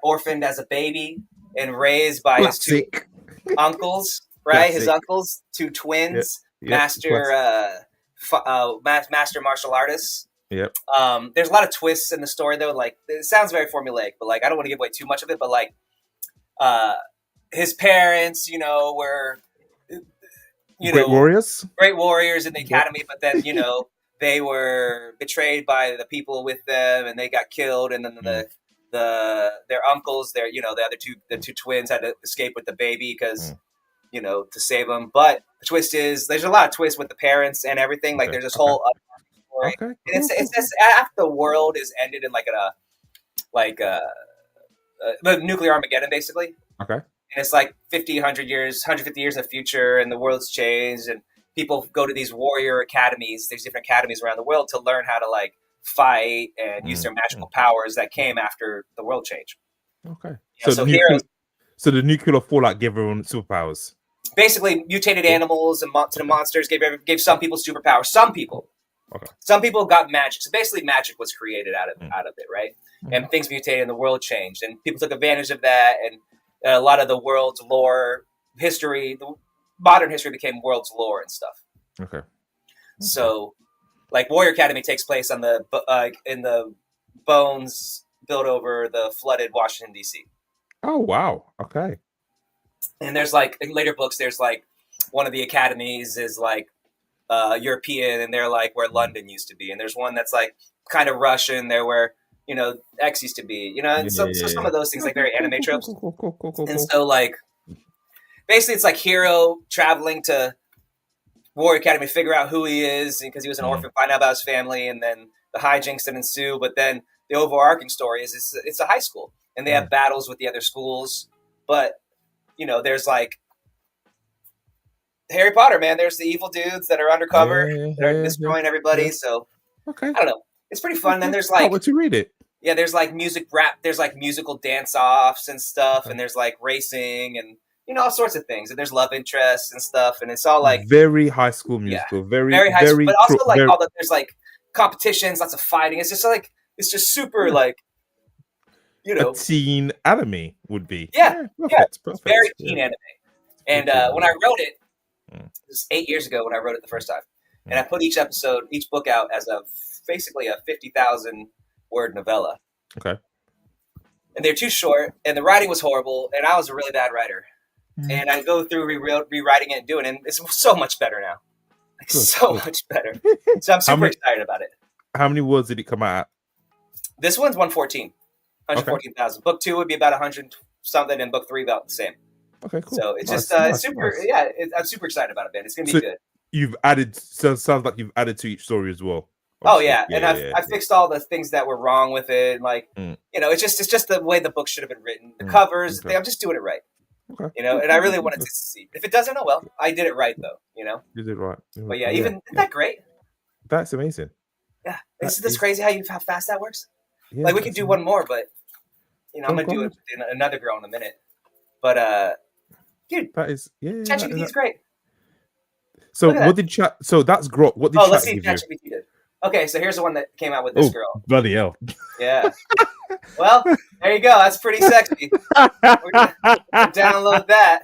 Speaker 1: orphaned as a baby and raised by his two uncles, right? His uncles, two twins, master martial artists.
Speaker 2: Yep.
Speaker 1: There's a lot of twists in the story, though. Like, it sounds very formulaic, but like, I don't want to give away too much of it. But like, his parents, were great warriors in the academy, but then they were betrayed by the people with them, and they got killed. And then their uncles, the two twins had to escape with the baby because to save them. But the twist is, there's a lot of twists with the parents and everything. Like, there's this whole story.
Speaker 2: Okay.
Speaker 1: And it's after the world is ended in the nuclear Armageddon, basically.
Speaker 2: Okay.
Speaker 1: And it's like 150 years in the future, and the world's changed, and people go to these warrior academies. There's different academies around the world to learn how to like fight and use their magical powers that came after the world change.
Speaker 2: Okay.
Speaker 1: So
Speaker 2: the nuclear fallout gave everyone superpowers.
Speaker 1: Basically, mutated animals and monsters gave some people superpowers. Some people.
Speaker 2: Okay.
Speaker 1: Some people got magic. So basically, magic was created out of it, right? And things mutated, and the world changed, and people took advantage of that. And a lot of the world's lore, history, the modern history became world's lore and stuff.
Speaker 2: Okay.
Speaker 1: So, like, Warrior Academy takes place on in the bones built over the flooded Washington D.C.
Speaker 2: Oh wow! Okay.
Speaker 1: And there's like, in later books, there's like one of the academies is like European, and they're like where London used to be, and there's one that's like kind of Russian. They're where X used to be, and so some of those things, like, very anime tropes.
Speaker 2: Cool.
Speaker 1: And so, like, basically it's like Hero traveling to Warrior Academy to figure out who he is, because he was an orphan, find out about his family, and then the hijinks that ensue. But then the overarching story is it's a high school, and they have battles with the other schools. But there's like Harry Potter, man. There's the evil dudes that are undercover, that are destroying everybody. So I don't know. It's pretty fun. Then there's like,
Speaker 2: what you read it?
Speaker 1: Yeah, there's like music rap. There's like musical dance offs and stuff, and there's like racing and all sorts of things. And there's love interests and stuff, and it's all like
Speaker 2: very High School Musical, very
Speaker 1: high school. But also like all there's like competitions, lots of fighting. It's just super like
Speaker 2: a teen anime would be.
Speaker 1: Perfect. Very teen anime. And when I wrote it, it was 8 years ago when I wrote it the first time, and I put each book out as basically a 50,000 word novella.
Speaker 2: Okay.
Speaker 1: And they're too short, and the writing was horrible, and I was a really bad writer. And I go through rewriting it and doing it, and it's so much better now. Much better. So I'm super excited about it.
Speaker 2: How many words did it come out at?
Speaker 1: This one's 114,000. Book 2 would be about 100 something, and book 3 about the same.
Speaker 2: Okay, cool.
Speaker 1: So it's
Speaker 2: nice,
Speaker 1: just super. Nice. Yeah, I'm super excited about it, man. It's gonna be good.
Speaker 2: You've added. So it sounds like you've added to each story as well.
Speaker 1: Oh
Speaker 2: Obviously,
Speaker 1: yeah, and I fixed all the things that were wrong with it. Like it's just the way the book should have been written. The covers,
Speaker 2: okay.
Speaker 1: I'm just doing it right.
Speaker 2: Okay.
Speaker 1: And I really wanted to succeed. If it doesn't, oh well, I did it right though. You
Speaker 2: did it right.
Speaker 1: But yeah, isn't that great?
Speaker 2: That's amazing.
Speaker 1: Yeah, isn't this crazy how fast that works?
Speaker 2: Yeah,
Speaker 1: like we could do one more, but I'm gonna do it in another girl in a minute. But dude,
Speaker 2: that is
Speaker 1: ChatGPT is great.
Speaker 2: So what did chat? So that's Grok. What did
Speaker 1: ChatGPT let's see
Speaker 2: give
Speaker 1: ChatGPT did. Okay, so here's the one that came out with this girl.
Speaker 2: Bloody hell!
Speaker 1: Yeah. Well, there you go. That's pretty sexy. We're gonna download that.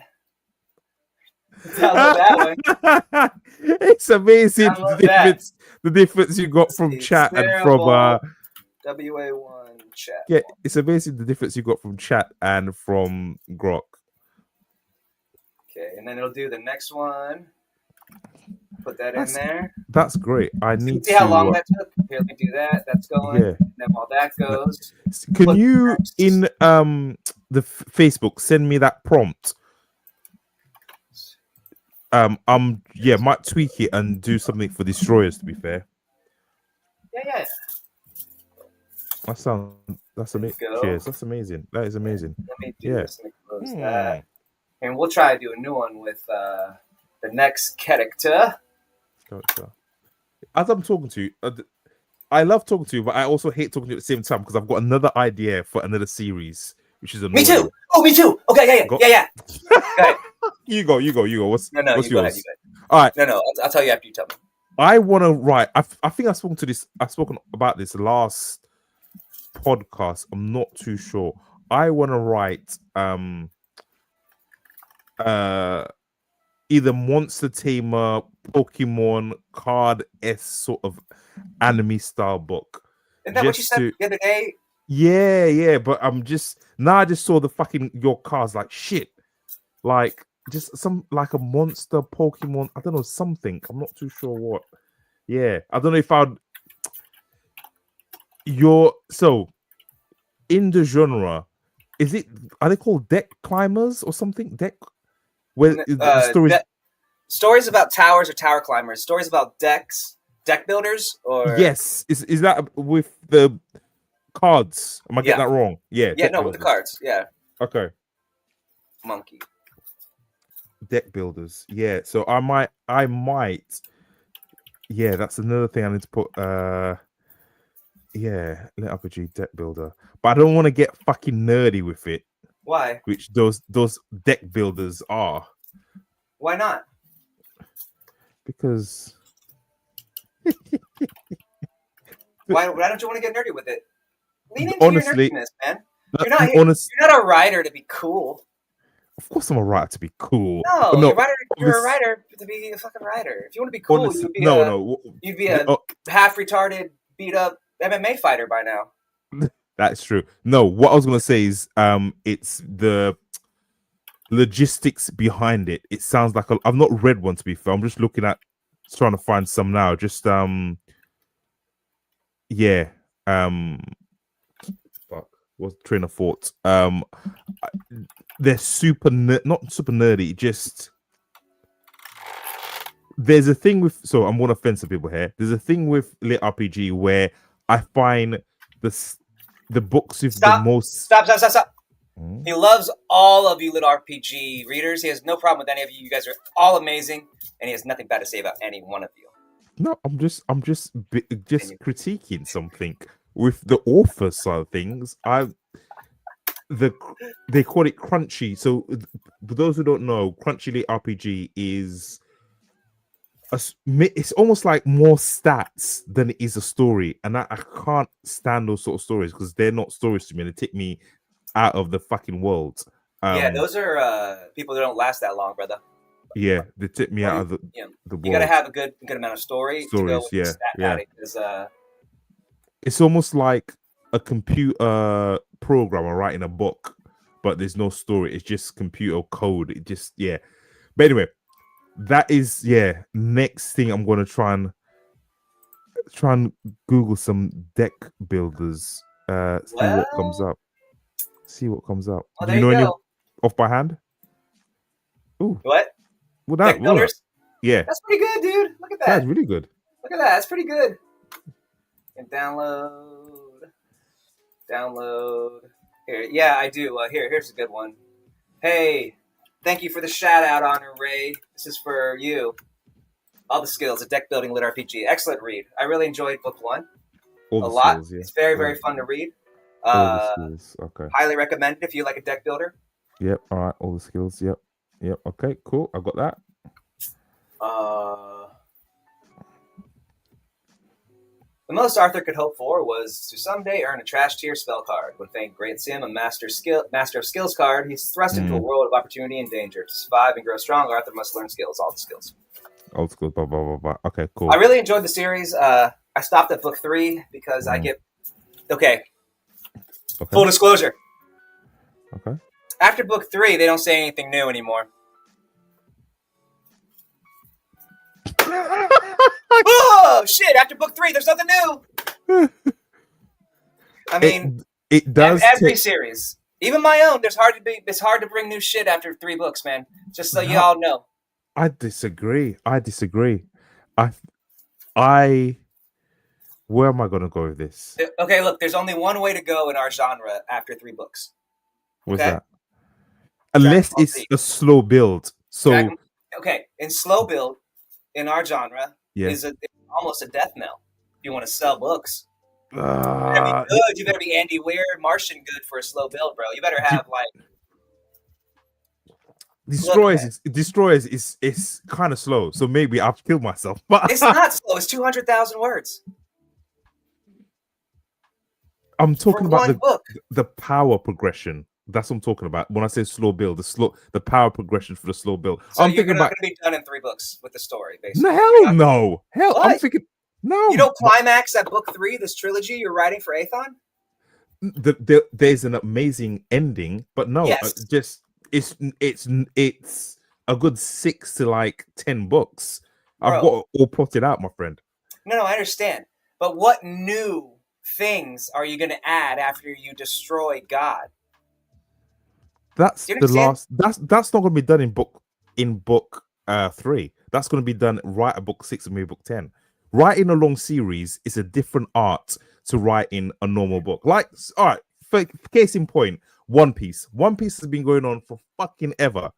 Speaker 1: Download that one.
Speaker 2: It's amazing the difference you got from chat and from
Speaker 1: WA1 chat.
Speaker 2: Yeah, it's amazing the difference you got from chat and from Grok.
Speaker 1: Okay, and then it'll do the next one. Put that in there.
Speaker 2: That's great. I need
Speaker 1: see how long that took. Here, let me do that. That's going. Yeah. And then while that goes,
Speaker 2: can you in the Facebook send me that prompt? Might tweak it and do something for destroyers. To be fair.
Speaker 1: Yeah.
Speaker 2: That's amazing. Cheers. That's amazing. That is amazing.
Speaker 1: Let me do this. Let me close that. And we'll try to do a new one with the next character.
Speaker 2: As I'm talking to you, I love talking to you, but I also hate talking to you at the same time because I've got another idea for another series, which is annoying.
Speaker 1: Me too. Oh, me too. Okay, yeah. Okay.
Speaker 2: You go. What's yours?
Speaker 1: Go ahead, you go ahead. All right. No, I'll tell you after you tell me.
Speaker 2: I want to write. I think I've spoken about this last podcast. I'm not too sure. I want to write either Monster Tamer, Pokemon card-esque sort of anime style book.
Speaker 1: Isn't that what you said the other day?
Speaker 2: Yeah, but I just saw the fucking your cards like shit. Like just some like a monster Pokemon, I don't know, something. I'm not too sure what. Yeah. I don't know if I'd so in the genre, are they called deck climbers or something?
Speaker 1: Stories about towers or tower climbers. Stories about deck builders, or
Speaker 2: yes, is that with the cards? Am I getting that wrong? Yeah,
Speaker 1: with the cards. Yeah.
Speaker 2: Okay.
Speaker 1: Monkey.
Speaker 2: Deck builders. Yeah. So I might. Yeah, that's another thing I need to put. Yeah, Lit RPG deck builder, but I don't want to get fucking nerdy with it.
Speaker 1: Why?
Speaker 2: Which those deck builders are.
Speaker 1: Why not?
Speaker 2: Because.
Speaker 1: Why don't you want to get nerdy with it? Lean into your nerdiness, man. You're not a writer to be cool.
Speaker 2: Of course, I'm a writer to be cool.
Speaker 1: No, you're a writer to be a fucking writer. If you want to be cool, you'd be a half retarded, beat up MMA fighter by now.
Speaker 2: That's true. No, what I was gonna say is, it's the logistics behind it. It sounds like I've not read one, to be fair. I'm just trying to find some now. Just fuck. What's the train of thought? They're not super nerdy. Just there's a thing with. So I'm gonna offend some people here. There's a thing with Lit RPG where I find the books with the most.
Speaker 1: Stop. He loves all of you Lit RPG readers. He has no problem with any of you. You guys are all amazing, and he has nothing bad to say about any one of you.
Speaker 2: No, I'm just critiquing something with the author side of things. They call it Crunchy. So, for those who don't know, Crunchy Lit RPG is it's almost like more stats than it is a story, and I can't stand those sort of stories because they're not stories to me. They take me out of the fucking world.
Speaker 1: Those are people that don't last that long, brother.
Speaker 2: Yeah, they tip me out of the world.
Speaker 1: You gotta have a good amount of stories to go with the stat because
Speaker 2: it's almost like a computer programmer writing a book, but there's no story. It's just computer code. It just But anyway, that is next thing I'm gonna try and Google some deck builders. What comes up. See what comes up.
Speaker 1: Well,
Speaker 2: do you know any off by hand? Ooh.
Speaker 1: What?
Speaker 2: Well, deck builders? Yeah.
Speaker 1: That's pretty good, dude. Look at that.
Speaker 2: That's really good.
Speaker 1: Look at that. That's pretty good. And download. Here, yeah, I do. Here's a good one. Hey, thank you for the shout out, Honor Ray. This is for you. All the skills, a deck building lit RPG. Excellent read. I really enjoyed book 1
Speaker 2: All
Speaker 1: a
Speaker 2: the
Speaker 1: lot.
Speaker 2: skills, yeah.
Speaker 1: It's very, very fun to read.
Speaker 2: All the skills. Okay.
Speaker 1: Highly recommended if you like a deck builder.
Speaker 2: Yep. All right. All the skills. Yep. Okay. Cool. I got that.
Speaker 1: The most Arthur could hope for was to someday earn a trash tier spell card. When fate grants him a Master of Skills card, he's thrust into a world of opportunity and danger. To survive and grow strong, Arthur must learn skills, all the skills.
Speaker 2: Old school, blah, blah, blah, blah. Okay, cool.
Speaker 1: I really enjoyed the series. I stopped at book 3 because I get... Okay. Full disclosure.
Speaker 2: Okay.
Speaker 1: After book 3, they don't say anything new anymore. Oh, shit! After book 3, there's nothing new! I mean...
Speaker 2: It does
Speaker 1: every series. Even my own, it's hard to bring new shit after 3 books, man. Just so y'all know.
Speaker 2: I disagree. Where am I going to go with this?
Speaker 1: Okay, look, there's only one way to go in our genre after 3 books.
Speaker 2: What's that? Unless it's a slow build. So
Speaker 1: in slow build in our genre it's almost a death knell. If you want to sell books, you better be good. You better be Andy Weir, Martian good for a slow build, bro. You better have like
Speaker 2: Destroyers is kind of slow, so maybe I've killed myself. But
Speaker 1: it's not slow. It's 200,000 words.
Speaker 2: I'm talking about the power progression. That's what I'm talking about when I say slow build. The power progression for the slow build.
Speaker 1: So
Speaker 2: I'm
Speaker 1: you're
Speaker 2: thinking
Speaker 1: not going to be done in 3 books with the story, basically.
Speaker 2: No. Hell,
Speaker 1: what?
Speaker 2: I'm thinking no.
Speaker 1: You don't climax at book 3, this trilogy you're writing for Aethon?
Speaker 2: There's an amazing ending, but no, it's a good 6 to like 10 books. Bro, I've got it all plotted out, my friend.
Speaker 1: No, I understand. But what new things are you going to add after you destroy God?
Speaker 2: That's the last. That's not going to be done in book 3. That's going to be done right at book 6 and maybe book 10. Writing a long series is a different art to writing a normal book. Like, all right, for case in point, One Piece. One Piece has been going on for fucking ever.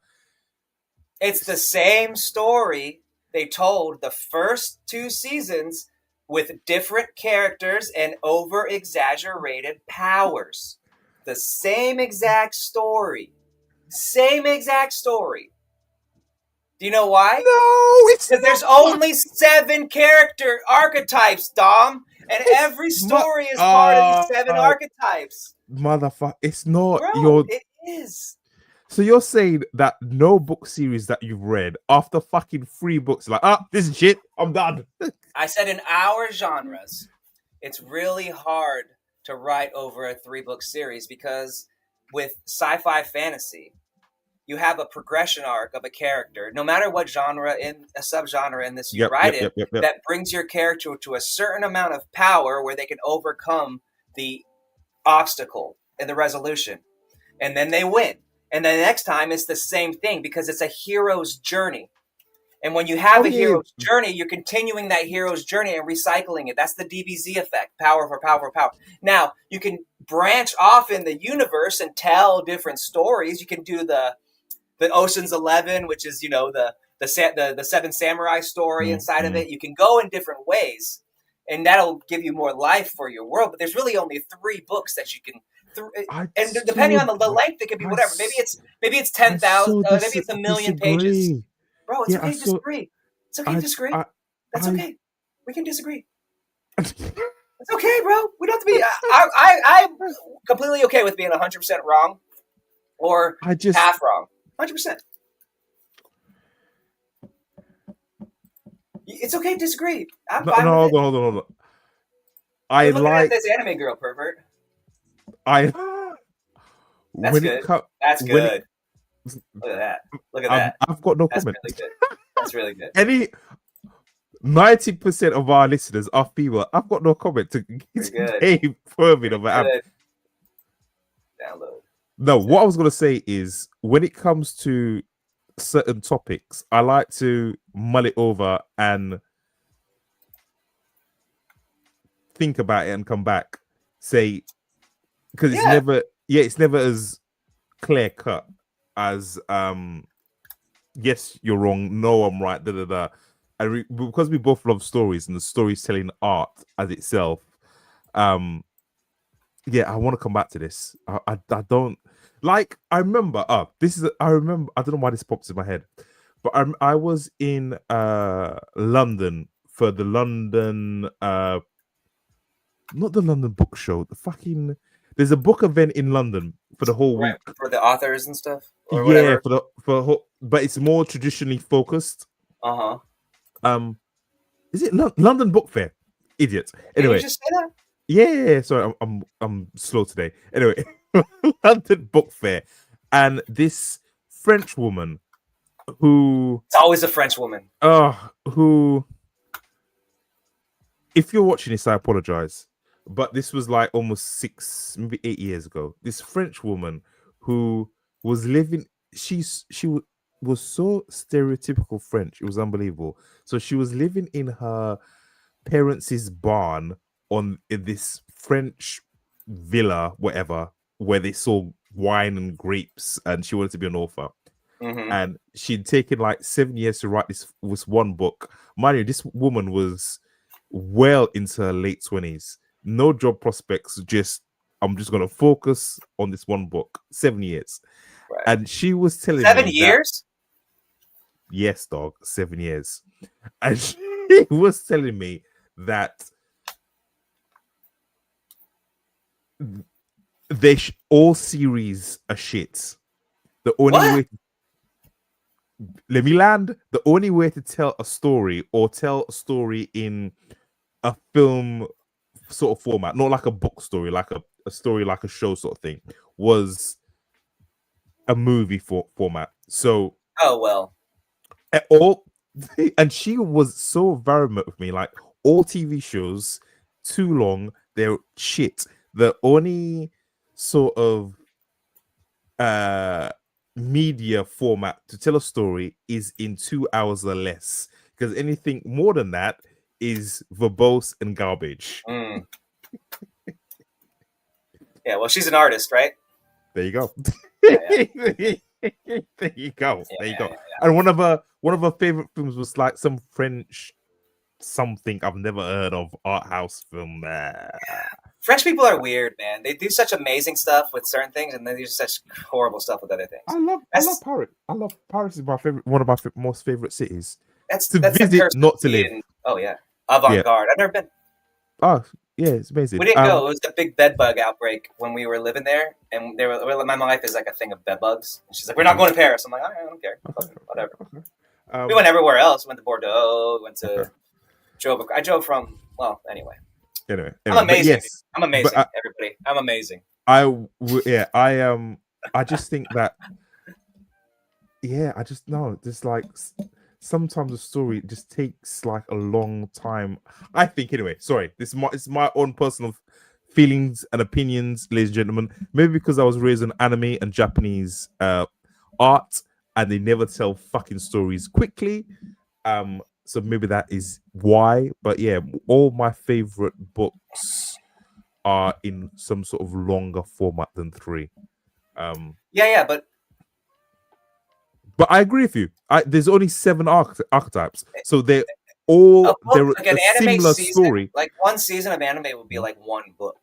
Speaker 1: It's the same story they told the first 2 seasons with different characters and over-exaggerated powers. The same exact story. Do you know why?
Speaker 2: No, it's
Speaker 1: because there's only 7 character archetypes, Dom, and every story is part of these 7 archetypes.
Speaker 2: Motherfucker, it's not.
Speaker 1: Bro, it is.
Speaker 2: So you're saying that no book series that you've read after fucking 3 books, like, this is shit, I'm done.
Speaker 1: I said in our genres, it's really hard to write over a 3-book series because with sci-fi fantasy, you have a progression arc of a character, no matter what genre in a subgenre in this you write it, that brings your character to a certain amount of power where they can overcome the obstacle in the resolution. And then they win. And then the next time it's the same thing because it's a hero's journey. And when you have a hero's journey, you're continuing that hero's journey and recycling it. That's the DBZ effect, power for power for power. Now, you can branch off in the universe and tell different stories. You can do the Ocean's 11, which is, the 7 Samurai story inside of it. You can go in different ways, and that'll give you more life for your world. But there's really only 3 books that you can... and depending on the length, it could be whatever. Maybe it's 10,000. Maybe it's 1 million pages. Bro, it's okay to disagree. It's okay to disagree. That's okay. We can disagree. It's okay, bro. We don't have to be... I'm completely okay with being 100% wrong or half wrong. 100%. It's okay to disagree. I'm fine with it.
Speaker 2: Hold on.
Speaker 1: I like this anime girl, pervert.
Speaker 2: That's
Speaker 1: good. That's good. Look at that.
Speaker 2: I've got no comment.
Speaker 1: That's really good.
Speaker 2: Any 90% of our listeners are female. I've got no comment to Gabe Pervin of an
Speaker 1: download.
Speaker 2: No, what I was going to say is when it comes to certain topics, I like to mull it over and think about it and come back, say, because it's
Speaker 1: Yeah.
Speaker 2: never as clear cut as yes, you're wrong, no, I'm right, da da da. And because we both love stories and the storytelling art as itself, yeah, I want to come back to this. I don't like. I remember. I remember. I don't know why this pops in my head, but I was in London for the London not the London book show. The fucking there's a book event in London for the whole
Speaker 1: Right,
Speaker 2: week.
Speaker 1: for the authors and stuff or
Speaker 2: Yeah,
Speaker 1: whatever.
Speaker 2: but it's more traditionally focused.
Speaker 1: Uh-huh.
Speaker 2: Is it London Book Fair? Idiot.
Speaker 1: Did you
Speaker 2: Anyway,
Speaker 1: just say that?
Speaker 2: yeah. Sorry, I'm slow today. Anyway, London Book Fair, and this French woman who,
Speaker 1: It's always a French woman.
Speaker 2: who, if you're watching this, I apologize, but this was like almost 6, maybe 8 years ago. This French woman who was living, was so stereotypical French. It was unbelievable. So she was living in her parents' barn in this French villa, whatever, where they sold wine and grapes, and she wanted to be an author.
Speaker 1: Mm-hmm.
Speaker 2: And she'd taken like 7 years to write this one book. Mind you, this woman was well into her late 20s, no job prospects, I'm just gonna focus on this one book. 7 years.
Speaker 1: Right.
Speaker 2: And she was telling
Speaker 1: 7
Speaker 2: me
Speaker 1: years?
Speaker 2: Yes, dog, 7 years. And she was telling me that all series are shit. The only way let me land. The only way to tell a story or tell a story in a film sort of format, not like a book story, like a story, like a show sort of thing, was a movie format. So,
Speaker 1: oh well,
Speaker 2: and she was so environment with me, like all TV shows too long, they're shit. The only sort of media format to tell a story is in 2 hours or less, because anything more than that is verbose and garbage.
Speaker 1: Yeah, well, she's an artist, right?
Speaker 2: There you go.
Speaker 1: Yeah.
Speaker 2: There you go.
Speaker 1: Yeah,
Speaker 2: there you go.
Speaker 1: yeah.
Speaker 2: And one of her favorite films was like some French something I've never heard of art house film.
Speaker 1: French people are weird, man. They do such amazing stuff with certain things, and then they do such horrible stuff with other things.
Speaker 2: I love Paris. Paris is one of my most favorite cities.
Speaker 1: That's
Speaker 2: visit, not to live.
Speaker 1: Oh yeah, avant-garde. I've never been.
Speaker 2: Oh yeah, it's amazing.
Speaker 1: We didn't go. It was a big bed bug outbreak when we were living there, and my wife is like a thing of bed bugs, and she's like, "We're not going to Paris." I'm like, "All right, I don't care, whatever." Okay. We went everywhere else. Went to Bordeaux. Went to I drove from. Well, anyway. I'm amazing.
Speaker 2: Yes,
Speaker 1: I'm amazing, everybody. I'm amazing.
Speaker 2: I just think that. Yeah, I just know. Just like sometimes a story just takes like a long time. I think anyway. Sorry, it's my own personal feelings and opinions, ladies and gentlemen. Maybe because I was raised on anime and Japanese art, and they never tell fucking stories quickly. So maybe that is why. But yeah, all my favorite books are in some sort of longer format than 3. But I agree with you. There's only 7 archetypes, so they're all they're
Speaker 1: like an
Speaker 2: a
Speaker 1: anime
Speaker 2: similar
Speaker 1: season,
Speaker 2: story.
Speaker 1: Like one season of anime would be like one book.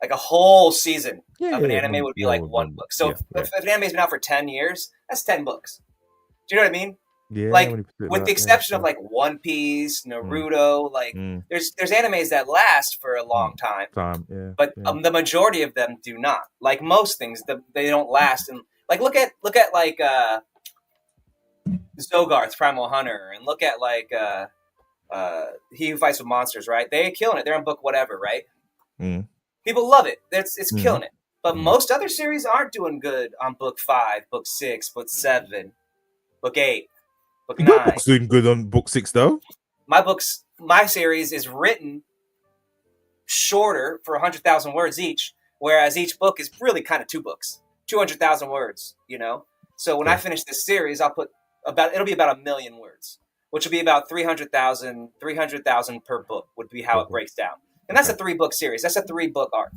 Speaker 1: Like a whole season of an anime would be like one book. So if an anime's been out for 10 years, that's 10 books. Do you know what I mean?
Speaker 2: Yeah.
Speaker 1: Like with the exception of like One Piece, Naruto, like there's animes that last for a long time. But the majority of them do not. Like most things, they don't last. And like look at like Zogarth's Primal Hunter, and look at like He Who Fights with Monsters, right? They're killing it. They're on book whatever, right? People love it. It's killing it. But most other series aren't doing good on book 5, book 6, book 7, book 8, book 9.
Speaker 2: My book's doing good on book 6 though.
Speaker 1: My series is written shorter for 100,000 words each, whereas each book is really kind of 2 books, 200,000 words. You know. So when I finish this series, it'll be about 1 million words, which will be about 300,000 per book would be how it breaks down. and that's a 3-book series. That's a 3-book arc.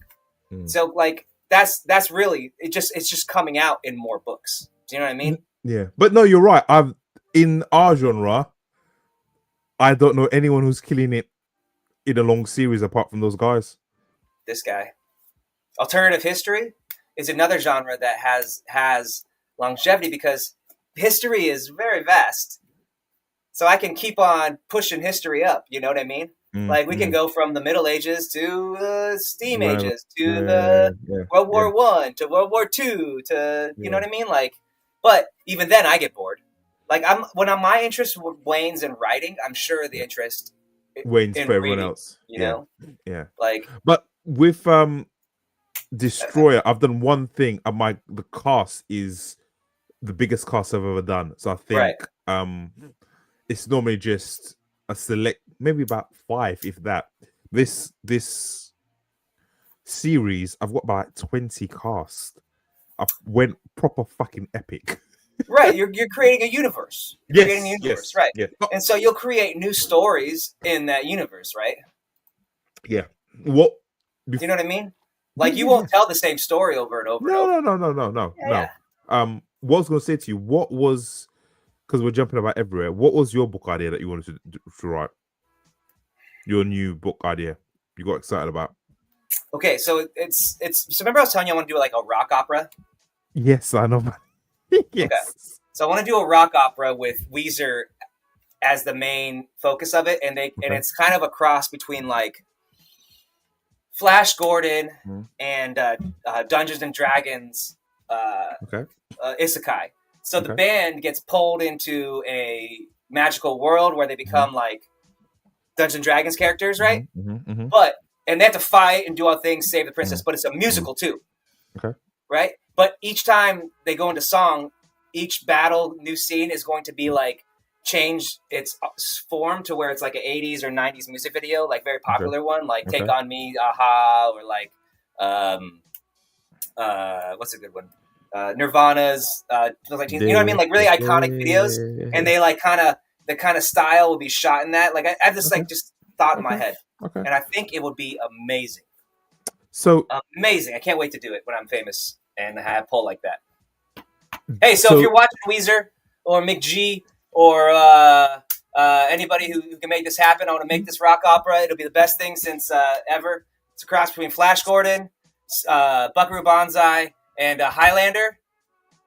Speaker 2: Mm.
Speaker 1: So like that's really it's just coming out in more books. Do you know what I mean?
Speaker 2: Yeah, but no, you're right. In our genre, I don't know anyone who's killing it in a long series apart from those guys.
Speaker 1: This guy. Alternative history is another genre that has longevity because history is very vast. So I can keep on pushing history up. You know what I mean? Like we can go from the Middle Ages to the Steam Ages to the World War I to World War II to you know what I mean? Like, but even then I get bored. Like when my interest wanes in writing, I'm sure the interest
Speaker 2: wanes
Speaker 1: in
Speaker 2: for everyone
Speaker 1: reading,
Speaker 2: else.
Speaker 1: You know?
Speaker 2: Yeah.
Speaker 1: Like,
Speaker 2: but with Destroyer, I've done one thing, and the cast is the biggest cast I've ever done. So I think it's normally just a select, maybe about 5, if that. This series, I've got about 20 cast. I went proper fucking epic.
Speaker 1: Right, you're creating a universe. You're creating a universe, right?
Speaker 2: Yeah.
Speaker 1: And so you'll create new stories in that universe, right?
Speaker 2: Yeah. What?
Speaker 1: You know what I mean? Like you won't tell the same story over and over.
Speaker 2: No.
Speaker 1: Yeah.
Speaker 2: What I was going to say to you, what was, because we're jumping about everywhere, what was your book idea that you wanted to write? Your new book idea you got excited about? Okay,
Speaker 1: so it's so remember I was telling you I want to do like a rock opera?
Speaker 2: Yes, I know. Yes.
Speaker 1: Okay. So I want to do a rock opera with Weezer as the main focus of it, and it's kind of a cross between like Flash Gordon and Dungeons and Dragons isekai. So the band gets pulled into a magical world where they become like Dungeons and Dragons characters, right? And they have to fight and do all things, save the princess, but it's a musical too.
Speaker 2: Okay.
Speaker 1: Right? But each time they go into song, each battle, new scene is going to be like change its form to where it's like an 80s or 90s music video, like very popular one, like Take On Me, Aha, or like what's a good one? Nirvana's you know what I mean? Like really iconic videos. And they like the kind of style will be shot in that. Like I have this like just thought in my head. And I think it would be amazing.
Speaker 2: So
Speaker 1: amazing. I can't wait to do it when I'm famous and have a poll like that. Hey, so if you're watching Weezer or McG or anybody who can make this happen, I want to make this rock opera. It'll be the best thing since ever. It's a cross between Flash Gordon, Buckaroo Banzai, and Highlander.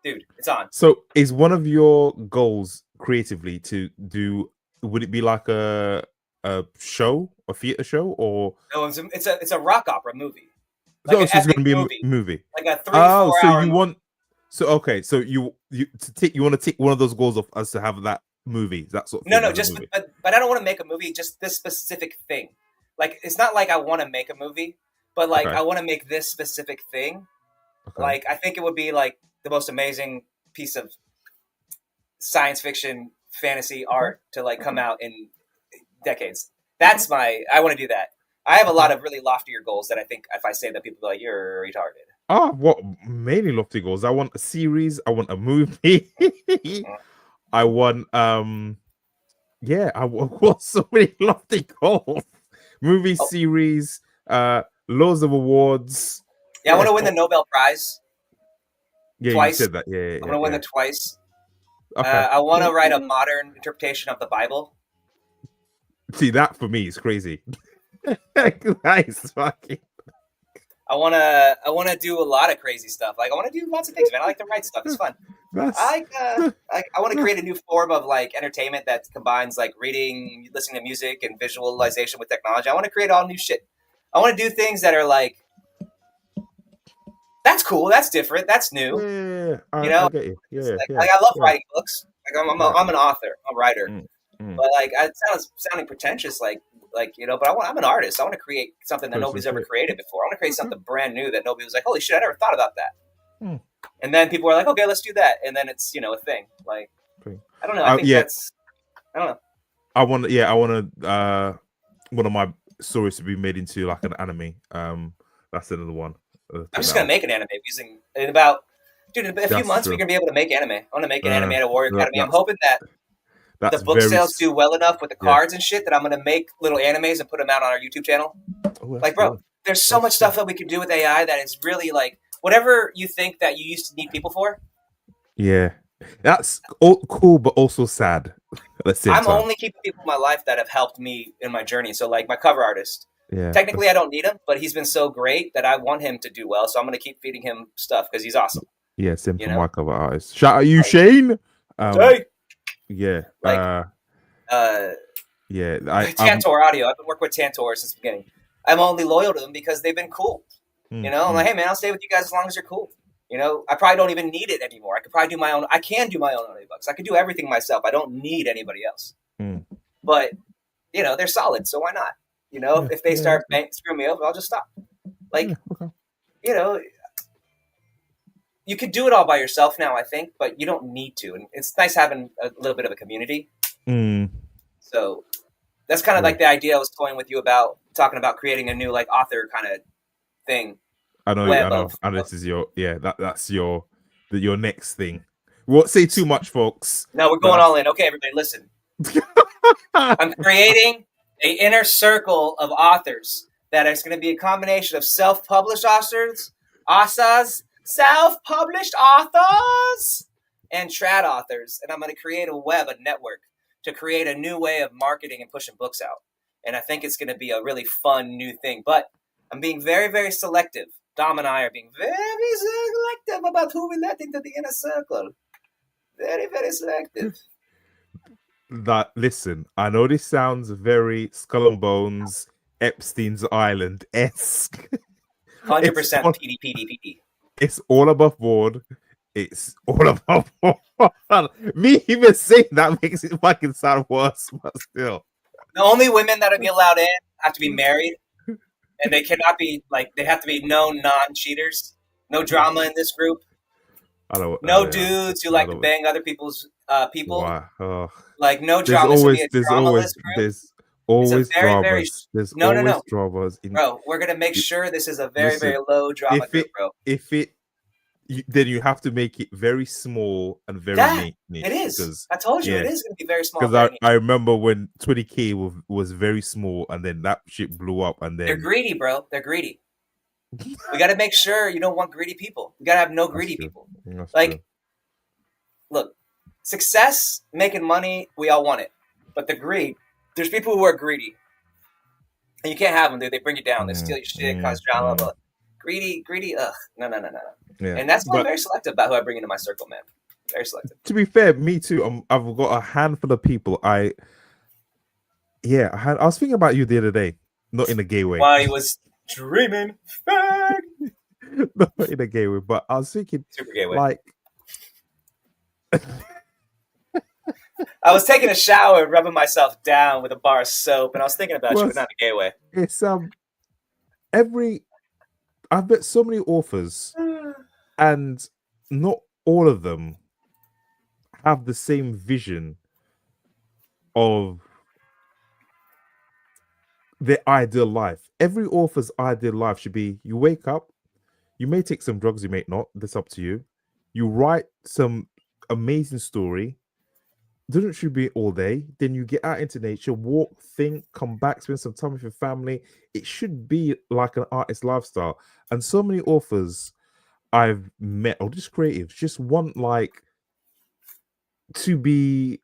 Speaker 1: Dude, it's on.
Speaker 2: So is one of your goals creatively to do, would it be like a show, a theater show, or?
Speaker 1: No, it's a rock opera movie.
Speaker 2: Like so it's going to be a movie.
Speaker 1: Like a 3-4 hour
Speaker 2: you
Speaker 1: movie.
Speaker 2: want... So okay, so you want to take one of those goals of us to have that movie, that sort of thing.
Speaker 1: No, just but I don't want to make a movie, just this specific thing. Like it's not like I want to make a movie, but like I want to make this specific thing. Like I think it would be like the most amazing piece of science fiction fantasy art to like come out in decades. That's I want to do that. I have a lot of really loftier goals that I think if I say that people will be like, you're retarded.
Speaker 2: Oh, what mainly lofty goals? I want a series. I want a movie. I want I want so many lofty goals. Movie series, loads of awards.
Speaker 1: Yeah, I want to win the Nobel Prize.
Speaker 2: Yeah,
Speaker 1: twice.
Speaker 2: You said that. Yeah,
Speaker 1: I want to win it twice.
Speaker 2: Okay.
Speaker 1: I want to write a modern interpretation of the Bible.
Speaker 2: See, that for me is crazy. That is fucking.
Speaker 1: I wanna do a lot of crazy stuff. Like I want to do lots of things, man. I like to write stuff. It's fun. I want to create a new form of like entertainment that combines like reading, listening to music, and visualization with technology. I want to create all new shit. I want to do things that are like, that's cool, that's different, that's new.
Speaker 2: Yeah,
Speaker 1: you know,
Speaker 2: I get you. Yeah,
Speaker 1: like I love writing books. Like I'm an author, I'm a writer. But like it sounding pretentious, like you know. But I'm an artist. I want to create something that nobody's ever created before. I want to create something brand new that nobody was like, holy shit, I never thought about that. And then people are like, okay, let's do that. And then it's a thing. Like I don't know. I think I don't know.
Speaker 2: I want one of my stories to be made into like an anime. That's another one.
Speaker 1: I'm just gonna make an anime using in about a few months. We're gonna be able to make anime. I want to make an anime at Warrior Academy. I'm hoping that.
Speaker 2: That's
Speaker 1: the book
Speaker 2: very
Speaker 1: sales do well enough with the
Speaker 2: yeah.
Speaker 1: cards and shit that I'm gonna make little animes and put them out on our YouTube channel.
Speaker 2: Oh,
Speaker 1: Like, bro,
Speaker 2: cool.
Speaker 1: there's so much stuff that we can do with AI that is really like whatever you think that you used to need people for.
Speaker 2: Yeah, that's all cool, but also sad at the same
Speaker 1: I'm
Speaker 2: time.
Speaker 1: only keeping people in my life that have helped me in my journey. So, like my cover artist.
Speaker 2: Yeah.
Speaker 1: Technically, I don't need him, but he's been so great that I want him to do well. So I'm gonna keep feeding him stuff because he's awesome.
Speaker 2: Yeah, same for
Speaker 1: You know?
Speaker 2: my cover artist. Shout out you, Shane.
Speaker 1: Hey!
Speaker 2: Yeah.
Speaker 1: Like,
Speaker 2: yeah.
Speaker 1: Tantor Audio. I've been working with Tantor since the beginning. I'm only loyal to them because they've been cool. You know, I'm like, hey man, I'll stay with you guys as long as you're cool. You know, I probably don't even need it anymore. I could probably do my own. I can do my own audiobooks. I can do everything myself. I don't need anybody else. But you know, they're solid, so why not? You know, if they start screwing me over, I'll just stop. Like, you know, you could do it all by yourself now, I think, but you don't need to. And it's nice having a little bit of a community. So that's kind of like the idea I was toying with you about, talking about creating a new like author kind of thing.
Speaker 2: I know. And this is your that's your next thing. We won't say too much, folks.
Speaker 1: No, we're going all in. Okay, everybody, listen. I'm creating an inner circle of authors that is going to be a combination of self-published authors, self-published authors, and trad authors. And I'm going to create a network to create a new way of marketing and pushing books out. And I think it's going to be a really fun new thing. But I'm being very, very selective. Dom and I are being very selective about who we let into the inner circle. Very, very selective.
Speaker 2: Listen, I know this sounds very Skull and Bones, Epstein's Island-esque.
Speaker 1: 100% PD.
Speaker 2: It's all above board. It's all above board. Me even saying that makes it fucking sound worse, but still.
Speaker 1: The only women that will be allowed in have to be married, and they cannot be they have to be known non-cheaters. No drama in this group. No dudes who like to bang other people's people.
Speaker 2: Wow.
Speaker 1: Like no drama.
Speaker 2: There's always dramas. There's always dramas.
Speaker 1: Bro, we're gonna make sure this is a very, very low drama group, bro.
Speaker 2: Then you have to make it very small and very neat.
Speaker 1: It is. I told you it is going to be very small.
Speaker 2: Because I remember when 20K was very small, and then that shit blew up, and then
Speaker 1: they're greedy, bro. They're greedy. We got to make sure you don't want greedy people. We got to have no greedy people. Look, success, making money, we all want it, but the greed. There's people who are greedy, and you can't have them, dude. They bring you down. They steal your shit, cause drama. But greedy. Ugh, no. Yeah. And that's why I'm very selective about who I bring into my circle, man. Very selective.
Speaker 2: To be fair, me too. I've got a handful of people. I was thinking about you the other day, not in a gay way.
Speaker 1: While he was dreaming,
Speaker 2: not in a gay way, but I was thinking,
Speaker 1: super gay way.
Speaker 2: Like,
Speaker 1: I was taking a shower and rubbing myself down with a bar of soap, and I was thinking about you, but not in a gay way.
Speaker 2: It's I've met so many authors, and not all of them have the same vision of their ideal life. Every author's ideal life should be: you wake up, you may take some drugs, you may not. That's up to you. You write some amazing story. Doesn't should be all day. Then you get out into nature, walk, think, come back, spend some time with your family. It should be like an artist lifestyle. And so many authors I've met, or just creatives, just want to be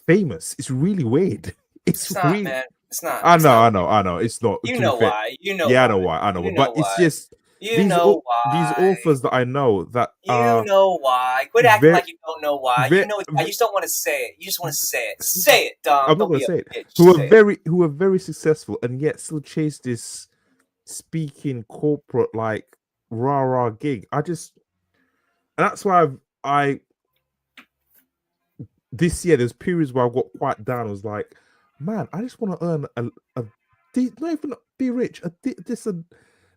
Speaker 2: famous. It's really weird. It's not, really, man.
Speaker 1: It's not.
Speaker 2: I know. It's not.
Speaker 1: You know why? You know.
Speaker 2: Yeah,
Speaker 1: why.
Speaker 2: I know. But it's just.
Speaker 1: These
Speaker 2: authors that I know that
Speaker 1: you know why. Quit acting like you don't know why. You know why. You just don't want to say it. You just want to say it. Say it, Dom.
Speaker 2: I'm not going to say it. Who are very successful and yet still chase this speaking corporate rah gig. And that's why I this year there's periods where I got quite down. I was like, man, I just want to earn not even be rich.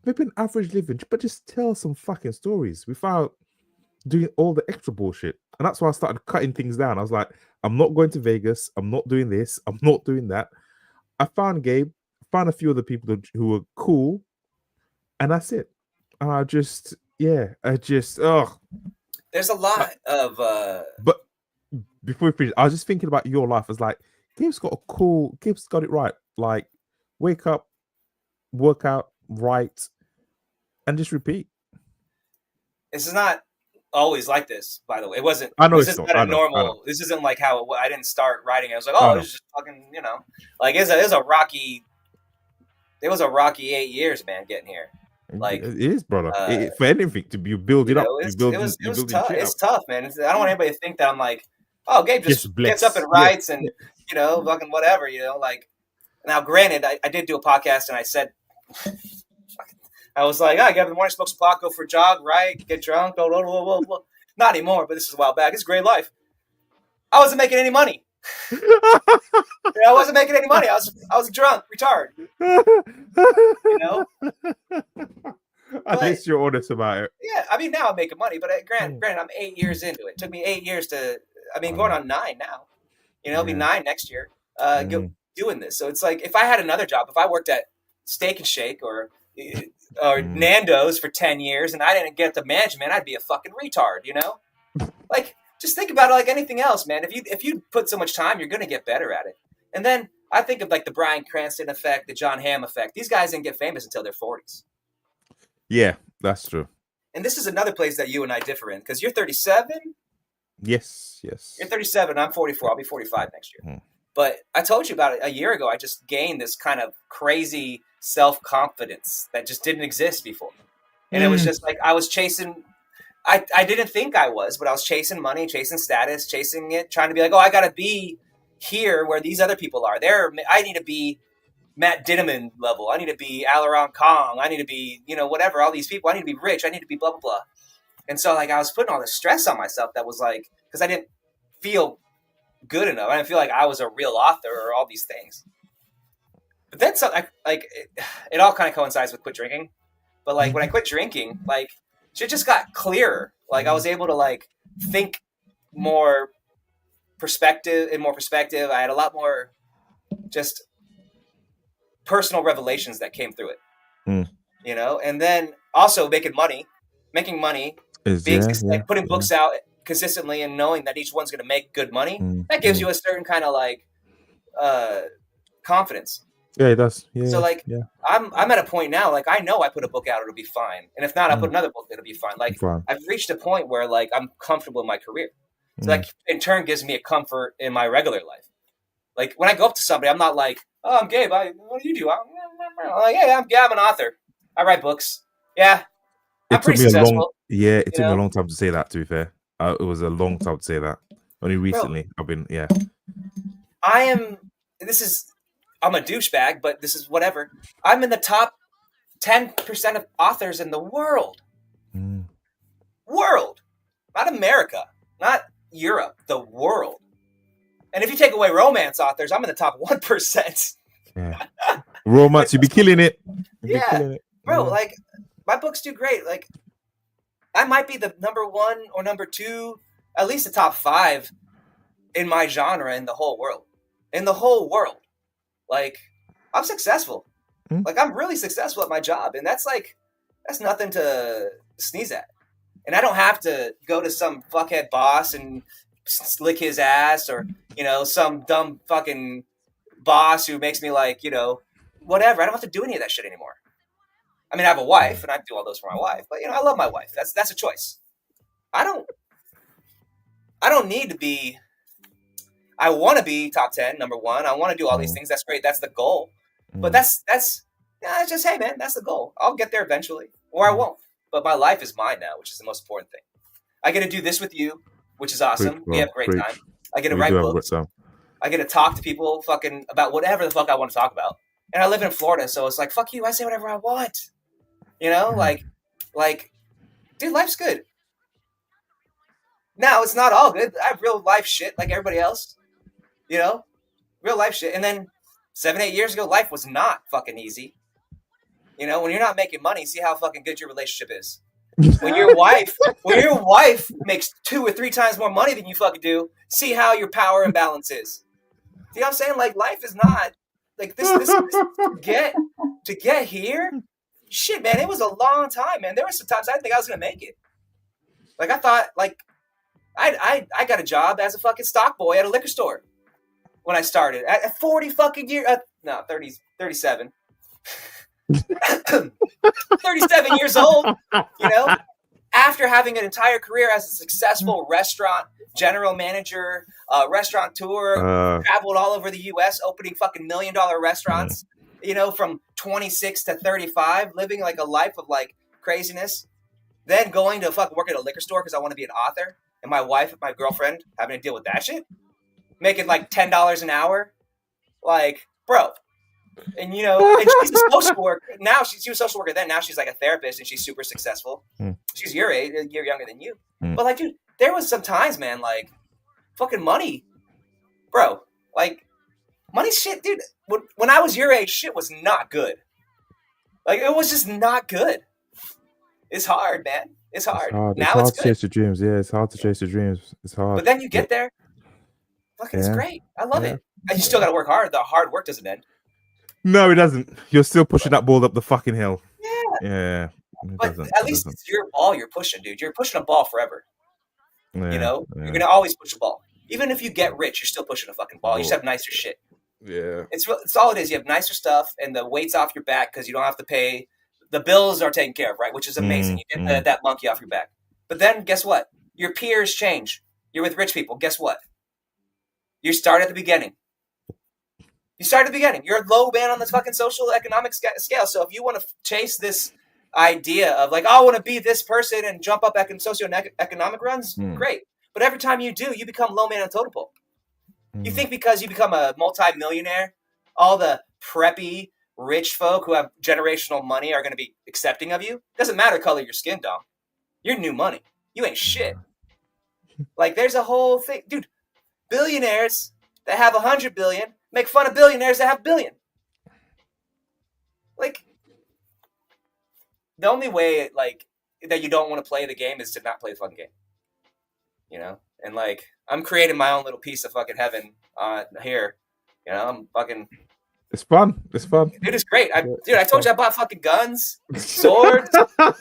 Speaker 2: Maybe an average living, but just tell some fucking stories without doing all the extra bullshit. And that's why I started cutting things down. I was like, I'm not going to Vegas. I'm not doing this. I'm not doing that. I found Gabe, found a few other people who were cool, and that's it.
Speaker 1: There's a lot of
Speaker 2: but before we finish, I was just thinking about your life. I was like, Gabe's got it right. Like, wake up, work out, write, and just repeat.
Speaker 1: This is not always like this, by the way. It wasn't.
Speaker 2: I know
Speaker 1: This
Speaker 2: it's
Speaker 1: is
Speaker 2: not.
Speaker 1: not a
Speaker 2: I know.
Speaker 1: normal. This isn't like how I didn't start writing. I was like,
Speaker 2: I
Speaker 1: oh,
Speaker 2: know.
Speaker 1: it's just fucking, like it was a rocky. It was a rocky 8 years, man, getting here. Like
Speaker 2: it is, brother. For anything to you build it up,
Speaker 1: it was tough.
Speaker 2: shit
Speaker 1: It's
Speaker 2: up.
Speaker 1: tough, man. I don't want anybody to think that I'm like, oh, Gabe just gets up and
Speaker 2: Yeah.
Speaker 1: writes and fucking whatever, like. Now, granted, I did do a podcast and I said, I was like, I get up in the morning, smoke some pot, go for a jog, right? Get drunk, blah, blah, blah, blah, blah. Not anymore, but this is a while back. It's a great life. I wasn't making any money. I wasn't making any money. I was drunk, retard.
Speaker 2: At least you're honest about it.
Speaker 1: Yeah, I mean, now I'm making money, but granted, I'm 8 years into it. It took me 8 years to, going on 9 now. It'll be 9 next year. Doing this. So it's like, if I had another job, if I worked at Steak and Shake or Nando's for 10 years and I didn't get the management, I'd be a fucking retard, Like, just think about it like anything else, man. If you put so much time, you're going to get better at it. And then I think of like the Bryan Cranston effect, the John Hamm effect. These guys didn't get famous until their 40s.
Speaker 2: Yeah, that's true.
Speaker 1: And this is another place that you and I differ in, because you're 37.
Speaker 2: Yes.
Speaker 1: You're 37. I'm 44. I'll be 45 next year. But I told you about it a year ago. I just gained this kind of crazy self-confidence that just didn't exist before. And it was just like I was chasing – I didn't think I was, but I was chasing money, chasing status, chasing it, trying to be like, oh, I got to be here where these other people are. I need to be Matt Dinneman level. I need to be Alaron Kong. I need to be, whatever, all these people. I need to be rich. I need to be blah, blah, blah. And so, like, I was putting all this stress on myself that was like – because I didn't feel – good enough. I didn't feel like I was a real author or all these things. But then it all kind of coincides with quit drinking. But like when I quit drinking, like shit just got clearer. Like I was able to like think more perspective. I had a lot more just personal revelations that came through it. And then also making money, putting books out consistently and knowing that each one's going to make good money, that gives you a certain kind of like confidence.
Speaker 2: Yeah, it does. Yeah.
Speaker 1: So like I'm at a point now, like I know I put a book out, it'll be fine. And if not, I'll put another book, it'll be fine. Like I've reached a point where like I'm comfortable in my career. So like in turn gives me a comfort in my regular life. Like when I go up to somebody, I'm not like, oh, I'm Gabe. What do you do? I'm like, yeah, I'm an author. I write books. Yeah. I'm pretty successful.
Speaker 2: It took me a long time to say that, to be fair. It was a long time to say that. Only recently, I'm a douchebag, but this is whatever. I'm in the top 10% of authors in the world.
Speaker 1: World. Not America. Not Europe. The world. And if you take away romance authors, I'm in the top 1%.
Speaker 2: Yeah. Romance, you be killing it.
Speaker 1: Bro, like, my books do great. Like, I might be the number 1 or number 2, at least the top 5 in my genre in the whole world. In the whole world. Like, I'm successful. Like, I'm really successful at my job. And that's nothing to sneeze at. And I don't have to go to some fuckhead boss and slick his ass or, some dumb fucking boss who makes me like, whatever. I don't have to do any of that shit anymore. I mean, I have a wife and I do all those for my wife, but I love my wife. That's a choice. I don't need to be, I want to be top 10, number 1. I want to do all these things. That's great. That's the goal. But that's just, hey man, that's the goal. I'll get there eventually or I won't. But my life is mine now, which is the most important thing. I get to do this with you, which is awesome. We have a great time. I get to write books. I get to talk to people fucking about whatever the fuck I want to talk about. And I live in Florida, so it's like, fuck you. I say whatever I want. Like, dude, life's good. Now, it's not all good. I have real life shit like everybody else. Real life shit. And then 7-8 years ago, life was not fucking easy. When you're not making money, see how fucking good your relationship is. When your wife makes 2 or 3 times more money than you fucking do, see how your power imbalance is. See what I'm saying? Like, life is not like this to get here. Shit, man, it was a long time, man. There were some times I didn't think I was gonna make it. Like I thought, like I got a job as a fucking stock boy at a liquor store when I started at 40 fucking years. No, 30, 37. 37 years old, you know, after having an entire career as a successful restaurant general manager, restaurateur, traveled all over the U.S., opening fucking $1 million restaurants, you know, from 26 to 35, living like a life of like craziness, then going to fucking work at a liquor store because I want to be an author, and my wife, my girlfriend, having to deal with that shit, making like $10 an hour, like, bro. And, you know, and she's a social worker. Now she was a social worker then. Now she's like a therapist and she's super successful. She's your age, a year younger than you. But like, dude, there was some times, man, like fucking money, bro, like money shit, dude. When I was your age, shit was not good. Like, it was just not good. It's hard, man. It's hard. Now
Speaker 2: it's hard to chase your dreams. Yeah, it's hard to chase your dreams. It's hard.
Speaker 1: But then you get there. Fucking, it's great. I love it. And you still got to work hard. The hard work doesn't end.
Speaker 2: No, it doesn't. You're still pushing that ball up the fucking hill. Yeah.
Speaker 1: But at least it's your ball you're pushing, dude. You're pushing a ball forever. You know? You're going to always push a ball. Even if you get rich, you're still pushing a fucking ball. You just have nicer shit.
Speaker 2: Yeah.
Speaker 1: It's all it is. You have nicer stuff, and the weight's off your back because you don't have to pay. The bills are taken care of, right? Which is amazing. You get that monkey off your back. But then, guess what? Your peers change. You're with rich people. Guess what? You start at the beginning. You're a low man on the fucking social economic scale. So if you want to chase this idea of like, oh, I want to be this person and jump up socioeconomic runs, great. But every time you do, you become low man on the totem pole. You think because you become a multi-millionaire, all the preppy rich folk who have generational money are going to be accepting of you? Doesn't matter the color of your skin, dog. You're new money. You ain't shit. Like, there's a whole thing. Dude, billionaires that have 100 billion make fun of billionaires that have $1 billion. Like, the only way, like, that you don't want to play the game is to not play the fucking game. You know? And, like, I'm creating my own little piece of fucking heaven here. You know, I'm fucking...
Speaker 2: It's fun.
Speaker 1: Dude, it's great. I told you I bought fucking guns, swords. I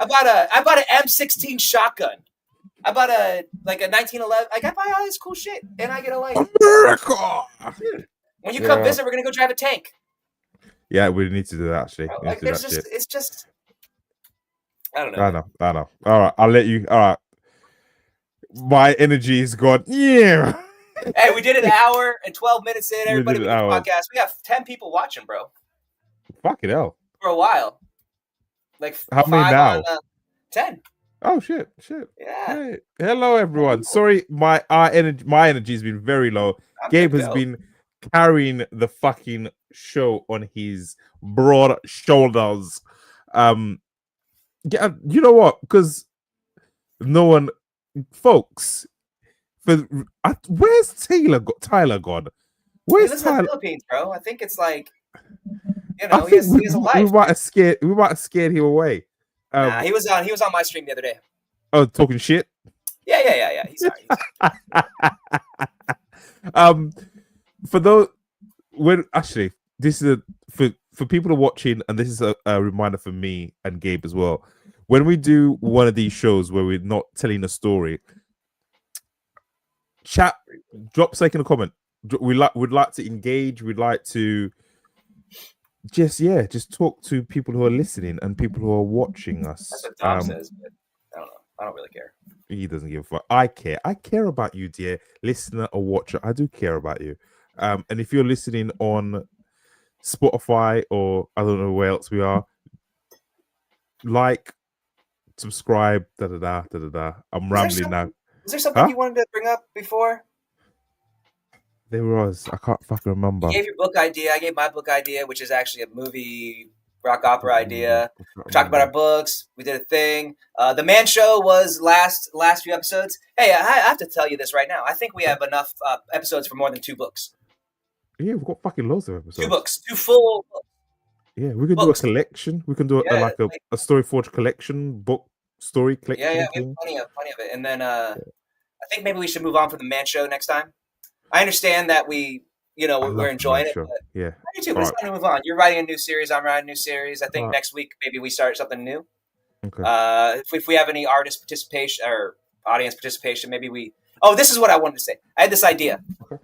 Speaker 1: bought an M16 shotgun. I bought a 1911. Like, I buy all this cool shit, and I get a like
Speaker 2: America.
Speaker 1: Dude, when you come visit, we're gonna go drive a tank.
Speaker 2: Yeah, we need to do that actually.
Speaker 1: Like, it's just. I don't know.
Speaker 2: I know. All right, I'll let you. All right, my energy is gone. Yeah.
Speaker 1: Hey, we did an hour and 12 minutes in. Everybody, we did the podcast. We got 10 people watching, bro.
Speaker 2: Fucking hell.
Speaker 1: For a while. Like,
Speaker 2: how many now?
Speaker 1: 10.
Speaker 2: Oh shit.
Speaker 1: Yeah.
Speaker 2: Hey. Hello everyone. Sorry, my energy has been very low. Gabe has been carrying the fucking show on his broad shoulders. Yeah, you know what? Because no one, folks. Where's Tyler gone? Where's Tyler?
Speaker 1: In the Philippines, bro. I think it's like, you know, he has a life.
Speaker 2: We might have scared him away.
Speaker 1: Nah, he was on my stream the other day.
Speaker 2: Oh, talking shit.
Speaker 1: Yeah. He's
Speaker 2: for those actually, this is for people who are watching, and this is a reminder for me and Gabe as well. When we do one of these shows where we're not telling a story, chat, drop something in a comment. We'd like to engage. We'd like to just talk to people who are listening and people who are watching us.
Speaker 1: That's what Dom says, but I don't know. I don't really care.
Speaker 2: He doesn't give a fuck. I care. I care about you, dear listener or watcher. I do care about you. And if you're listening on Spotify or I don't know where else we are, like, subscribe, I'm rambling now.
Speaker 1: Is there something you wanted to bring up before?
Speaker 2: There was. I can't fucking remember.
Speaker 1: You gave your book idea. I gave my book idea, which is actually a movie rock opera idea. We talked about our books. We did a thing. The Man Show was last few episodes. Hey, I have to tell you this right now. I think we have enough episodes for more than 2 books.
Speaker 2: Yeah, we've got fucking loads of episodes.
Speaker 1: 2 books. 2 full books.
Speaker 2: Yeah, we can do a collection. We can do a Story Forge collection, book story collection.
Speaker 1: Yeah, we have plenty of it. And then I think maybe we should move on for the Man Show next time. I understand that we're enjoying it. But
Speaker 2: yeah,
Speaker 1: I do too. But it's time to move on. You're writing a new series. I'm writing a new series. I think next week maybe we start something new.
Speaker 2: Okay.
Speaker 1: If we have any artist participation or audience participation. Maybe we. Oh, this is what I wanted to say. I had this idea.
Speaker 2: Okay.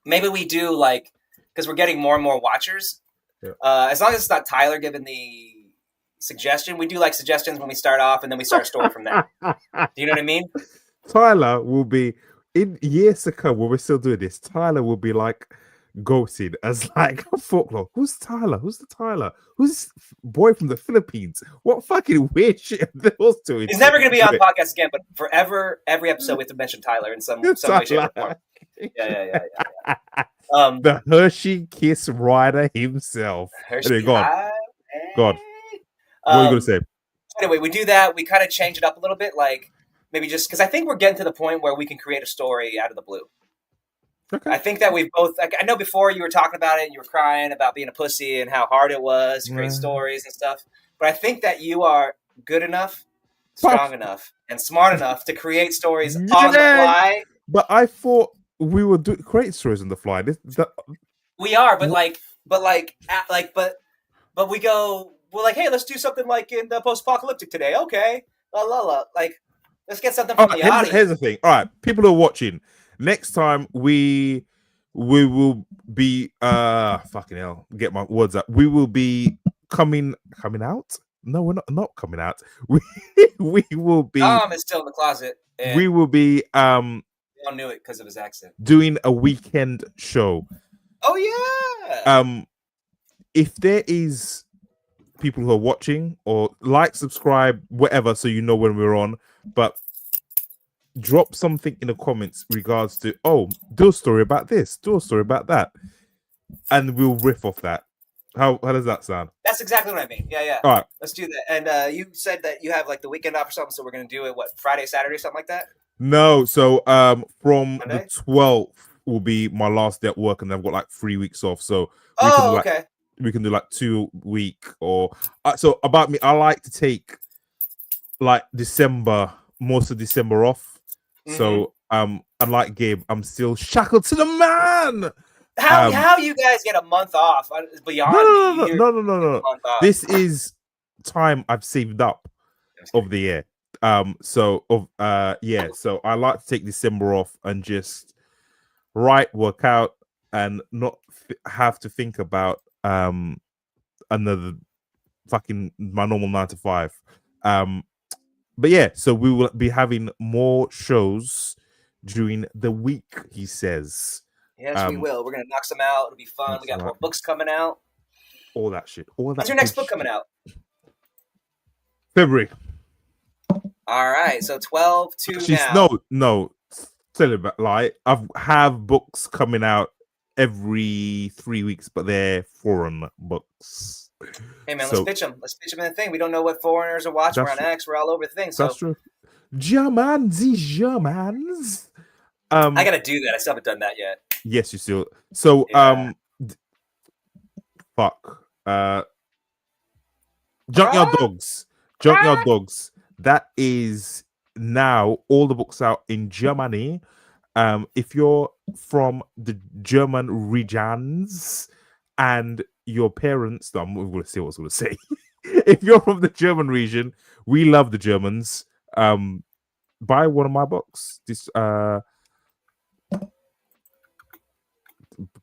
Speaker 1: Maybe we do like because we're getting more and more watchers.
Speaker 2: Yeah.
Speaker 1: As long as it's not Tyler giving the suggestion, we do like suggestions when we start off, and then we start a story from there. Do you know what I mean?
Speaker 2: Tyler will be in years to come when we're still doing this. Tyler will be like ghosted as like folklore. Who's Tyler? Who's the Tyler? Who's this boy from the Philippines? What fucking weird shit are those doing?
Speaker 1: He's never going to be on podcast again, but forever, every episode we have to mention Tyler in some way, shape, or form. Yeah.
Speaker 2: The Hershey Kiss rider himself.
Speaker 1: Hershey,
Speaker 2: anyway, God. What are you going to say?
Speaker 1: Anyway, we do that. We kind of change it up a little bit, like maybe just because I think we're getting to the point where we can create a story out of the blue.
Speaker 2: Okay.
Speaker 1: I think that we've both. Like, I know before you were talking about it, and you were crying about being a pussy and how hard it was to create stories and stuff. But I think that you are good enough, strong enough, and smart enough to create stories on the fly.
Speaker 2: But I thought we would create stories on the fly.
Speaker 1: We are, but we go. We're like, hey, let's do something like in the post-apocalyptic today. Okay, like let's get something from the audience.
Speaker 2: Here's the thing. All right, people who are watching. Next time we will be fucking hell. Get my words up. We will be coming out. No, we're not coming out. We will be.
Speaker 1: Tom is still in the closet.
Speaker 2: We will be.
Speaker 1: We all knew it because of his accent.
Speaker 2: Doing a weekend show.
Speaker 1: Oh yeah.
Speaker 2: If there is people who are watching or like, subscribe, whatever, so you know when we're on, but drop something in the comments regards to do a story about this, do a story about that, and we'll riff off that. How does that sound?
Speaker 1: That's exactly what I mean. Yeah.
Speaker 2: All right,
Speaker 1: let's do that. And you said that you have like the weekend off or something, so we're gonna do it Friday, Saturday, something like that.
Speaker 2: No, so from
Speaker 1: Monday?
Speaker 2: the 12th will be my last day at work, and I've got like 3 weeks off. So
Speaker 1: okay.
Speaker 2: We can do like 2 week or so. About me, I like to take like December, most of December off. Mm-hmm. So unlike Gabe, I'm still shackled to the man.
Speaker 1: How you guys get a month off beyond me?
Speaker 2: No. This is time I've saved up of the year. So I like to take December off and just work out and not have to think about another fucking my normal 9 to 5. But yeah, so we will be having more shows during the week, he says.
Speaker 1: Yes, we will. We're gonna knock some out. It'll be fun. We got more books coming out.
Speaker 2: All that shit. When's
Speaker 1: your next book coming out?
Speaker 2: February.
Speaker 1: All right, so 12 to now.
Speaker 2: No. Tell you about like I have books coming out every 3 weeks, but they're foreign books.
Speaker 1: Hey man, let's pitch them. Let's pitch them in the thing. We don't know what foreigners are watching. We're on X. We're all over the thing. So
Speaker 2: that's true. Germans.
Speaker 1: I gotta do that. I still haven't done that yet.
Speaker 2: Yes, you still. So Junkyard Dogs. Junkyard Dogs. That is now all the books out in Germany. If you're from the German regions and your parents, I'm going to see what I was going to say. If you're from the German region, we love the Germans. Buy one of my books. This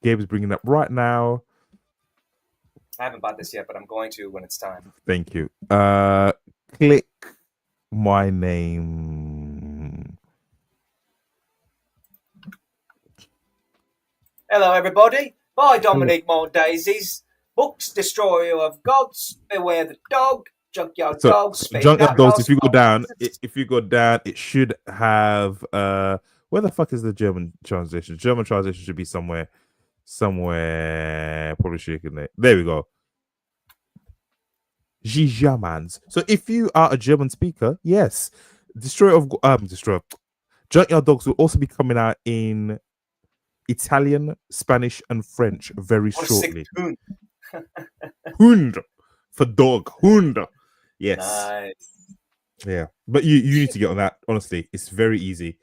Speaker 2: Gabe is bringing up right now.
Speaker 1: I haven't bought this yet, but I'm going to when it's time.
Speaker 2: Thank you. Click my name.
Speaker 1: Hello, everybody. By Dominique Mondesir. Books, Destroyer of Gods, Beware the Dog, Junkyard Dogs.
Speaker 2: Junkyard Dogs. If you go down, it should have. Where the fuck is the German translation? German translation should be somewhere. Probably shaking it. There we go. Germans. So if you are a German speaker, yes, Junkyard Dogs will also be coming out in Italian, Spanish, and French very shortly. Hund for dog. Hund. Yes.
Speaker 1: Nice.
Speaker 2: Yeah. But you need to get on that. Honestly, it's very easy.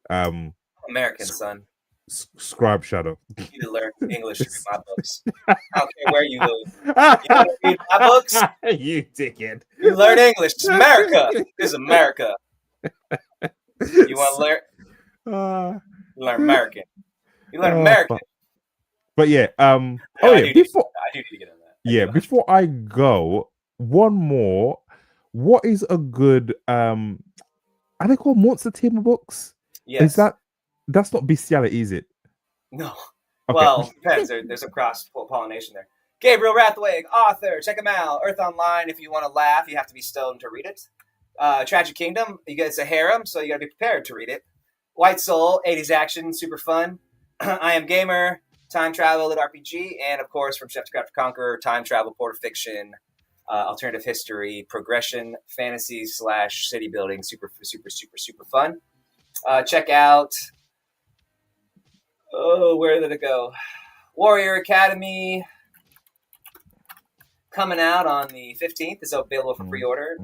Speaker 1: American son.
Speaker 2: Scribe Shadow.
Speaker 1: You need to learn English to read my books. I don't care where you live. You want to read my books?
Speaker 2: You dickhead.
Speaker 1: You learn English. It's America. It's America. You want to
Speaker 2: Uh,
Speaker 1: learn American. You learn American.
Speaker 2: but yeah,
Speaker 1: I do need to get on that.
Speaker 2: Before I go, one more. What is a good are they called monster tamer books?
Speaker 1: Yes.
Speaker 2: That's not bestiality, is it?
Speaker 1: No.
Speaker 2: Okay.
Speaker 1: Well, depends. There's some cross pollination there. Gabriel Rathweg, author. Check him out. Earth Online. If you want to laugh, you have to be stoned to read it. Tragic Kingdom. It's a harem, so you got to be prepared to read it. White Soul. 80s action, super fun. I Am Gamer. Time travel at RPG, and of course from Chef to Craft Conqueror, time travel, port fiction, alternative history, progression, fantasy / city building, super fun. Check out. Oh, where did it go? Warrior Academy coming out on the 15th. It's available for pre-order.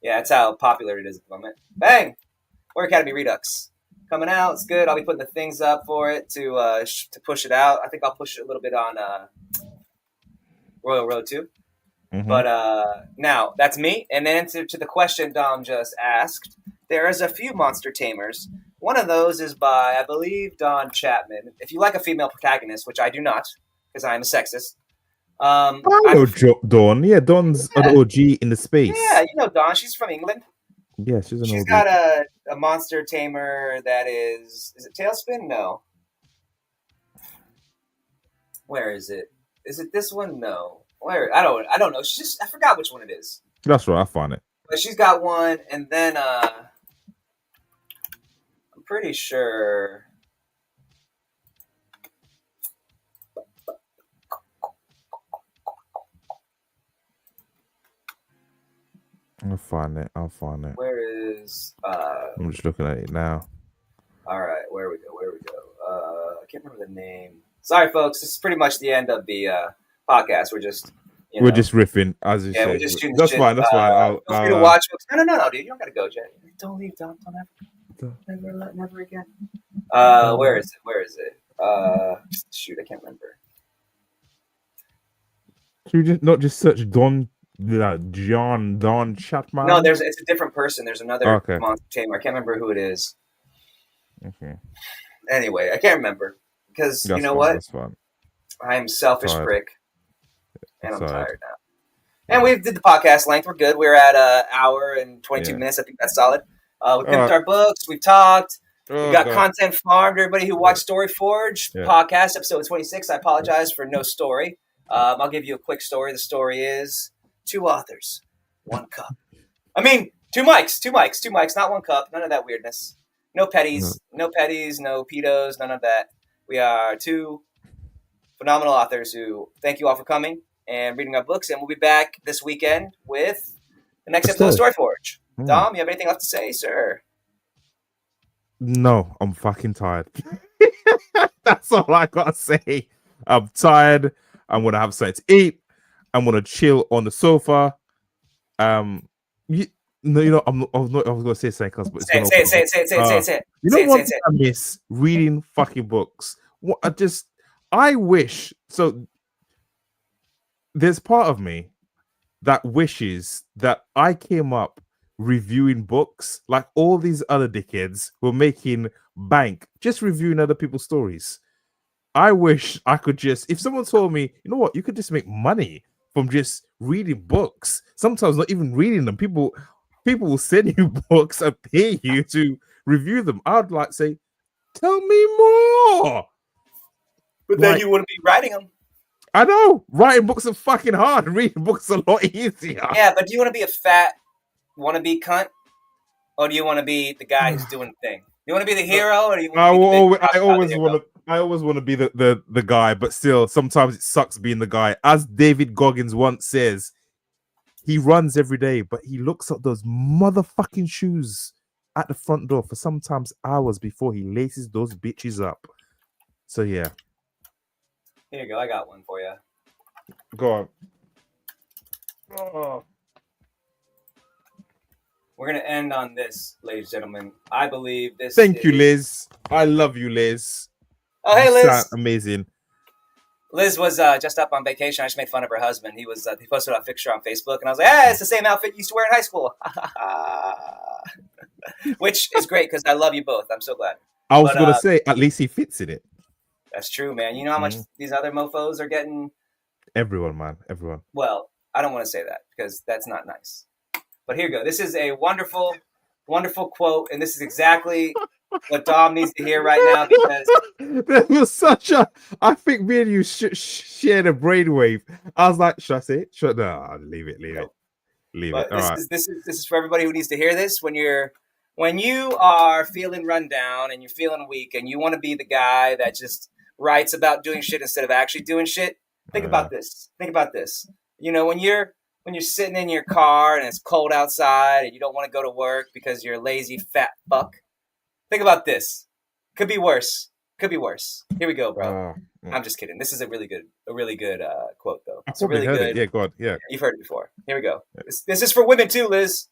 Speaker 1: Yeah, that's how popular it is at the moment. Bang! Warrior Academy Redux. Coming out, it's good. I'll be putting the things up for it to push it out. I think I'll push it a little bit on Royal Road 2. Mm-hmm. But now, that's me. And then to the question Dom just asked, there is a few monster tamers. One of those is by, I believe, Don Chapman. If you like a female protagonist, which I do not, because I am a sexist.
Speaker 2: I know Dawn. Yeah, Dawn's an OG in the space.
Speaker 1: Yeah, you know Dawn. She's from England.
Speaker 2: Yeah, she's
Speaker 1: got a monster tamer that is it Tailspin? No. Where is it? Is it this one? No. Where? I don't know. I forgot which one it is.
Speaker 2: That's right, I found it.
Speaker 1: But she's got one, and then I'm pretty sure.
Speaker 2: I'll find it.
Speaker 1: Where is
Speaker 2: I'm just looking at it now.
Speaker 1: Alright, where we go? I can't remember the name. Sorry folks, this is pretty much the end of the podcast. We're just
Speaker 2: just riffing, as you say.
Speaker 1: We're just shooting
Speaker 2: That's
Speaker 1: shit.
Speaker 2: fine.
Speaker 1: Feel free to watch. No, dude, you don't gotta go, Jay. Don't leave, don't ever. Never again. Where is it? Shoot, I can't remember.
Speaker 2: Should we not just search Don Chapman?
Speaker 1: No, it's a different person. There's another monster tamer. I can't remember who it is.
Speaker 2: Okay.
Speaker 1: Anyway, I can't remember because you know what?
Speaker 2: That's fine.
Speaker 1: I am selfish prick, and I'm tired now. And we did the podcast length. We're good. We're at an hour and 22 minutes. I think that's solid. We picked our books. We've talked. We got content farmed. Everybody who watched Story Forge podcast episode 26. I apologize for no story. I'll give you a quick story. The story is 2 authors, 1 cup. I mean, 2 mics, not 1 cup. None of that weirdness. No petties, no pedos, none of that. We are 2 phenomenal authors who thank you all for coming and reading our books. And we'll be back this weekend with the next episode of Story Forge. Dom, you have anything left to say, sir?
Speaker 2: No, I'm fucking tired. That's all I gotta say. I'm tired. I'm gonna have something to eat. I'm gonna chill on the sofa. I'm not. I was gonna say something else, but
Speaker 1: say it.
Speaker 2: You know what I miss? Reading fucking books. I wish. So there's part of me that wishes that I came up reviewing books like all these other dickheads were making bank just reviewing other people's stories. I wish I could just, if someone told me, you know what, you could just make money from just reading books. Sometimes not even reading them. People will send you books and pay you to review them. I'd like to say, tell me more.
Speaker 1: But then you wouldn't be writing them.
Speaker 2: I know. Writing books are fucking hard. Reading books are a lot easier.
Speaker 1: Yeah, but do you want to be a fat wannabe cunt? Or do you want to be the guy who's doing the thing? Do you want to be the hero? Or do you want to
Speaker 2: I always want to be the guy, but still, sometimes it sucks being the guy. As David Goggins once says, he runs every day, but he looks at those motherfucking shoes at the front door for sometimes hours before he laces those bitches up. So, yeah.
Speaker 1: Here you go. I got one for you.
Speaker 2: Go on. Oh.
Speaker 1: We're going to end on this, ladies and gentlemen. I believe this
Speaker 2: Thank you, Liz. I love you, Liz.
Speaker 1: Oh, hey, Liz.
Speaker 2: Amazing.
Speaker 1: Liz was just up on vacation. I just made fun of her husband. He posted a picture on Facebook, and I was like, "Hey, it's the same outfit you used to wear in high school," which is great because I love you both. I'm so glad.
Speaker 2: I was gonna say, at least he fits in it.
Speaker 1: That's true, man. You know how much these other mofos are getting?
Speaker 2: Everyone, man. Everyone.
Speaker 1: Well, I don't want to say that because that's not nice. But here you go. This is a wonderful, wonderful quote, and this is exactly what Dom needs to hear right now because
Speaker 2: there was such a. I think me and you shared a brainwave. I was like, should I say it? No, leave it.
Speaker 1: But
Speaker 2: All
Speaker 1: this is for everybody who needs to hear this. When you are feeling run down and you're feeling weak and you want to be the guy that just writes about doing shit instead of actually doing shit, think about this. Think about this. You know, when you're sitting in your car and it's cold outside and you don't want to go to work because you're a lazy fat fuck, think about this. Could be worse. Here we go, bro. I'm just kidding. This is a really good quote, though. It's a really good.
Speaker 2: Yeah, go on. Yeah.
Speaker 1: You've heard it before. Here we go. This is for women too, Liz.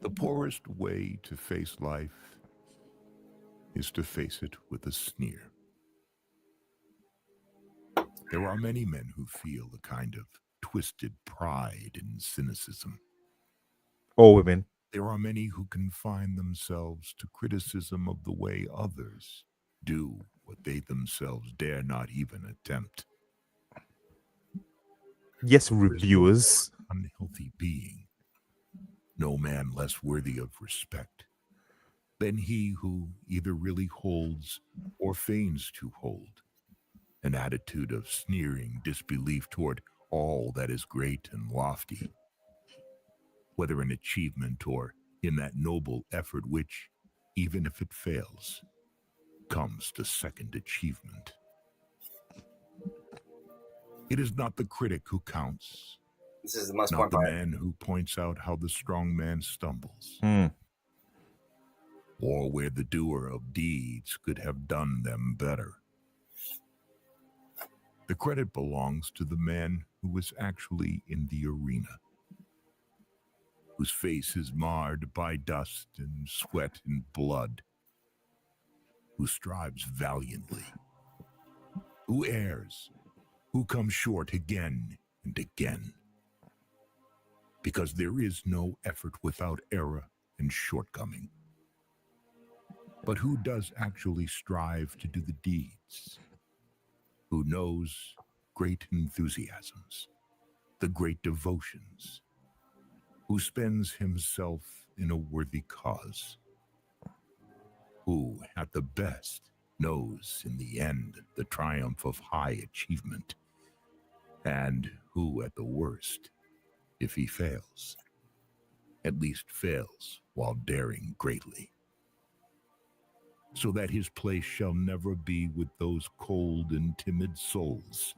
Speaker 3: The poorest way to face life is to face it with a sneer. There are many men who feel a kind of twisted pride and cynicism.
Speaker 2: All women.
Speaker 3: There are many who confine themselves to criticism of the way others do what they themselves dare not even attempt.
Speaker 2: Yes, reviewers.
Speaker 3: Unhealthy being. No man less worthy of respect than he who either really holds or feigns to hold an attitude of sneering disbelief toward all that is great and lofty, whether in achievement or in that noble effort which, even if it fails, comes to second achievement. It is not the critic who counts.
Speaker 1: This is the most
Speaker 3: not
Speaker 1: important
Speaker 3: the
Speaker 1: part.
Speaker 3: man who points out how the strong man stumbles, or where the doer of deeds could have done them better. The credit belongs to the man who is actually in the arena, whose face is marred by dust and sweat and blood, who strives valiantly, who errs, who comes short again and again. Because there is no effort without error and shortcoming. But who does actually strive to do the deeds? Who knows great enthusiasms, the great devotions, who spends himself in a worthy cause, who, at the best, knows in the end the triumph of high achievement, and who, at the worst, if he fails, at least fails while daring greatly, so that his place shall never be with those cold and timid souls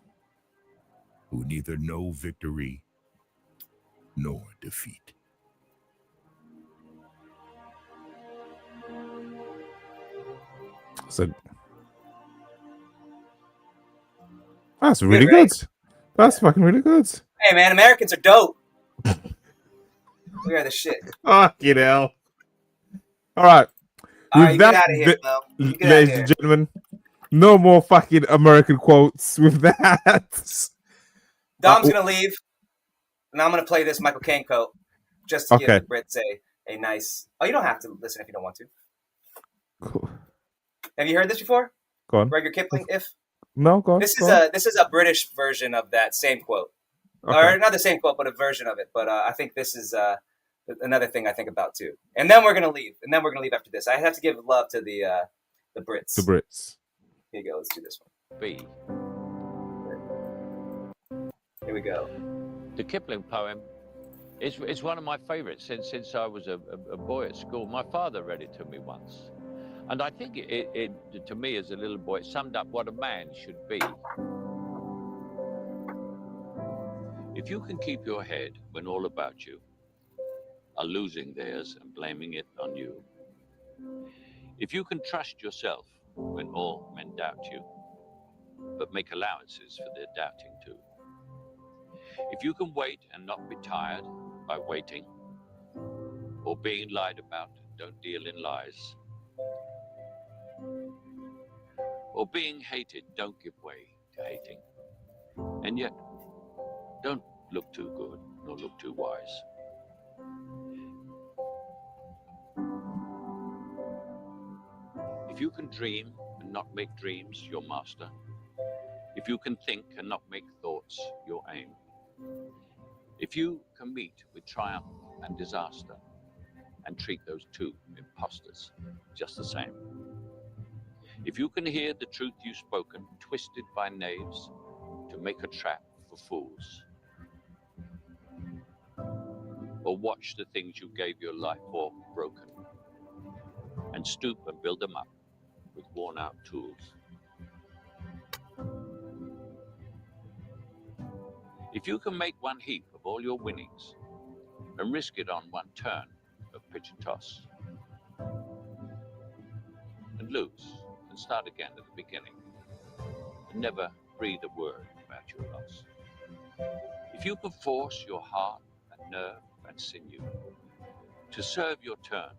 Speaker 3: who neither know victory nor defeat.
Speaker 2: So that's really good. That's fucking really good.
Speaker 1: Hey, man, Americans are dope. We are the shit.
Speaker 2: Oh, you know. All right.
Speaker 1: All right, get out of here, Mo.
Speaker 2: Ladies and gentlemen, no more fucking American quotes with that.
Speaker 1: Dom's going to leave, and I'm going to play this Michael Caine quote just to give the Brits a nice... Oh, you don't have to listen if you don't want to.
Speaker 2: Cool.
Speaker 1: Have you heard this before?
Speaker 2: Go on.
Speaker 1: Rudyard Kipling, If?
Speaker 2: No, go on.
Speaker 1: This is a British version of that same quote. Okay. Or not the same quote, but a version of it. But I think this is another thing I think about too. And then we're gonna leave. After this. I have to give love to the Brits.
Speaker 2: The Brits.
Speaker 1: Here you go. Let's do this one.
Speaker 4: B.
Speaker 1: Here we go.
Speaker 4: The Kipling poem is one of my favorites since I was a boy at school. My father read it to me once. And I think it to me as a little boy, it summed up what a man should be. If you can keep your head when all about you are losing theirs and blaming it on you. If you can trust yourself when all men doubt you, but make allowances for their doubting too. If you can wait and not be tired by waiting, or being lied about, don't deal in lies. Or being hated, don't give way to hating. And yet, don't look too good nor look too wise. If you can dream and not make dreams your master, if you can think and not make thoughts your aim, if you can meet with triumph and disaster and treat those two impostors just the same, if you can hear the truth you've spoken twisted by knaves to make a trap for fools, or watch the things you gave your life for broken and stoop and build them up with worn out tools. If you can make one heap of all your winnings and risk it on one turn of pitch and toss, and lose and start again at the beginning, and never breathe a word about your loss. If you can force your heart and nerve and sinew to serve your turn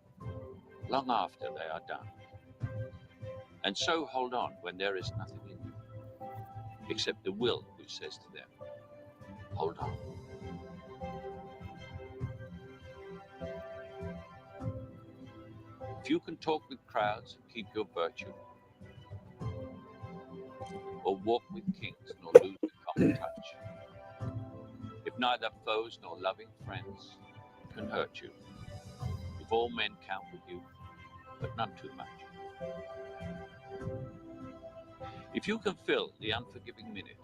Speaker 4: long after they are done, and so hold on when there is nothing in you except the will which says to them, hold on. If you can talk with crowds and keep your virtue, or walk with kings nor lose the common touch, if neither foes nor loving friends can hurt you, if all men count with you, but none too much, if you can fill the unforgiving minute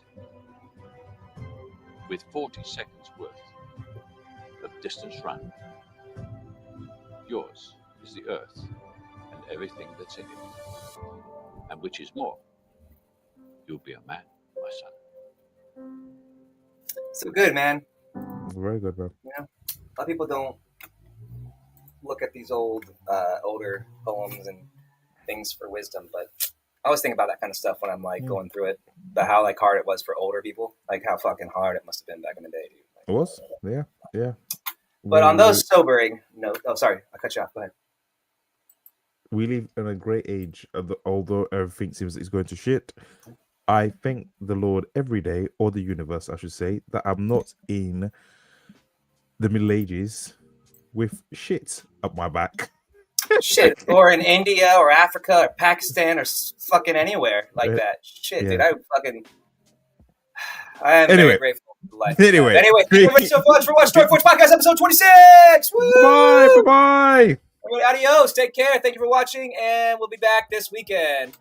Speaker 4: with 40 seconds worth of distance run, yours is the earth and everything that's in it, and which is more, you'll be a man, my son.
Speaker 1: So good, man.
Speaker 2: Very good, bro.
Speaker 1: Yeah. A lot of people don't look at these older poems and things for wisdom, but I always think about that kind of stuff when I'm like going through it, about how like hard it was for older people, like how fucking hard it must have been back in the day, dude. Like,
Speaker 2: It was, yeah.
Speaker 1: But on those sobering notes, oh, sorry, I cut you off. Go ahead.
Speaker 2: We live in a great age, although everything seems it's going to shit. I thank the Lord every day, or the universe, I should say, that I'm not in the Middle Ages with shit up my back.
Speaker 1: Shit, or in India or Africa or Pakistan or fucking anywhere like that. Shit, dude, I am very grateful for life. Anyway, thank you very much so much for watching Story Forge Podcast episode 26. Woo!
Speaker 2: Bye.
Speaker 1: Adios. Take care. Thank you for watching, and we'll be back this weekend.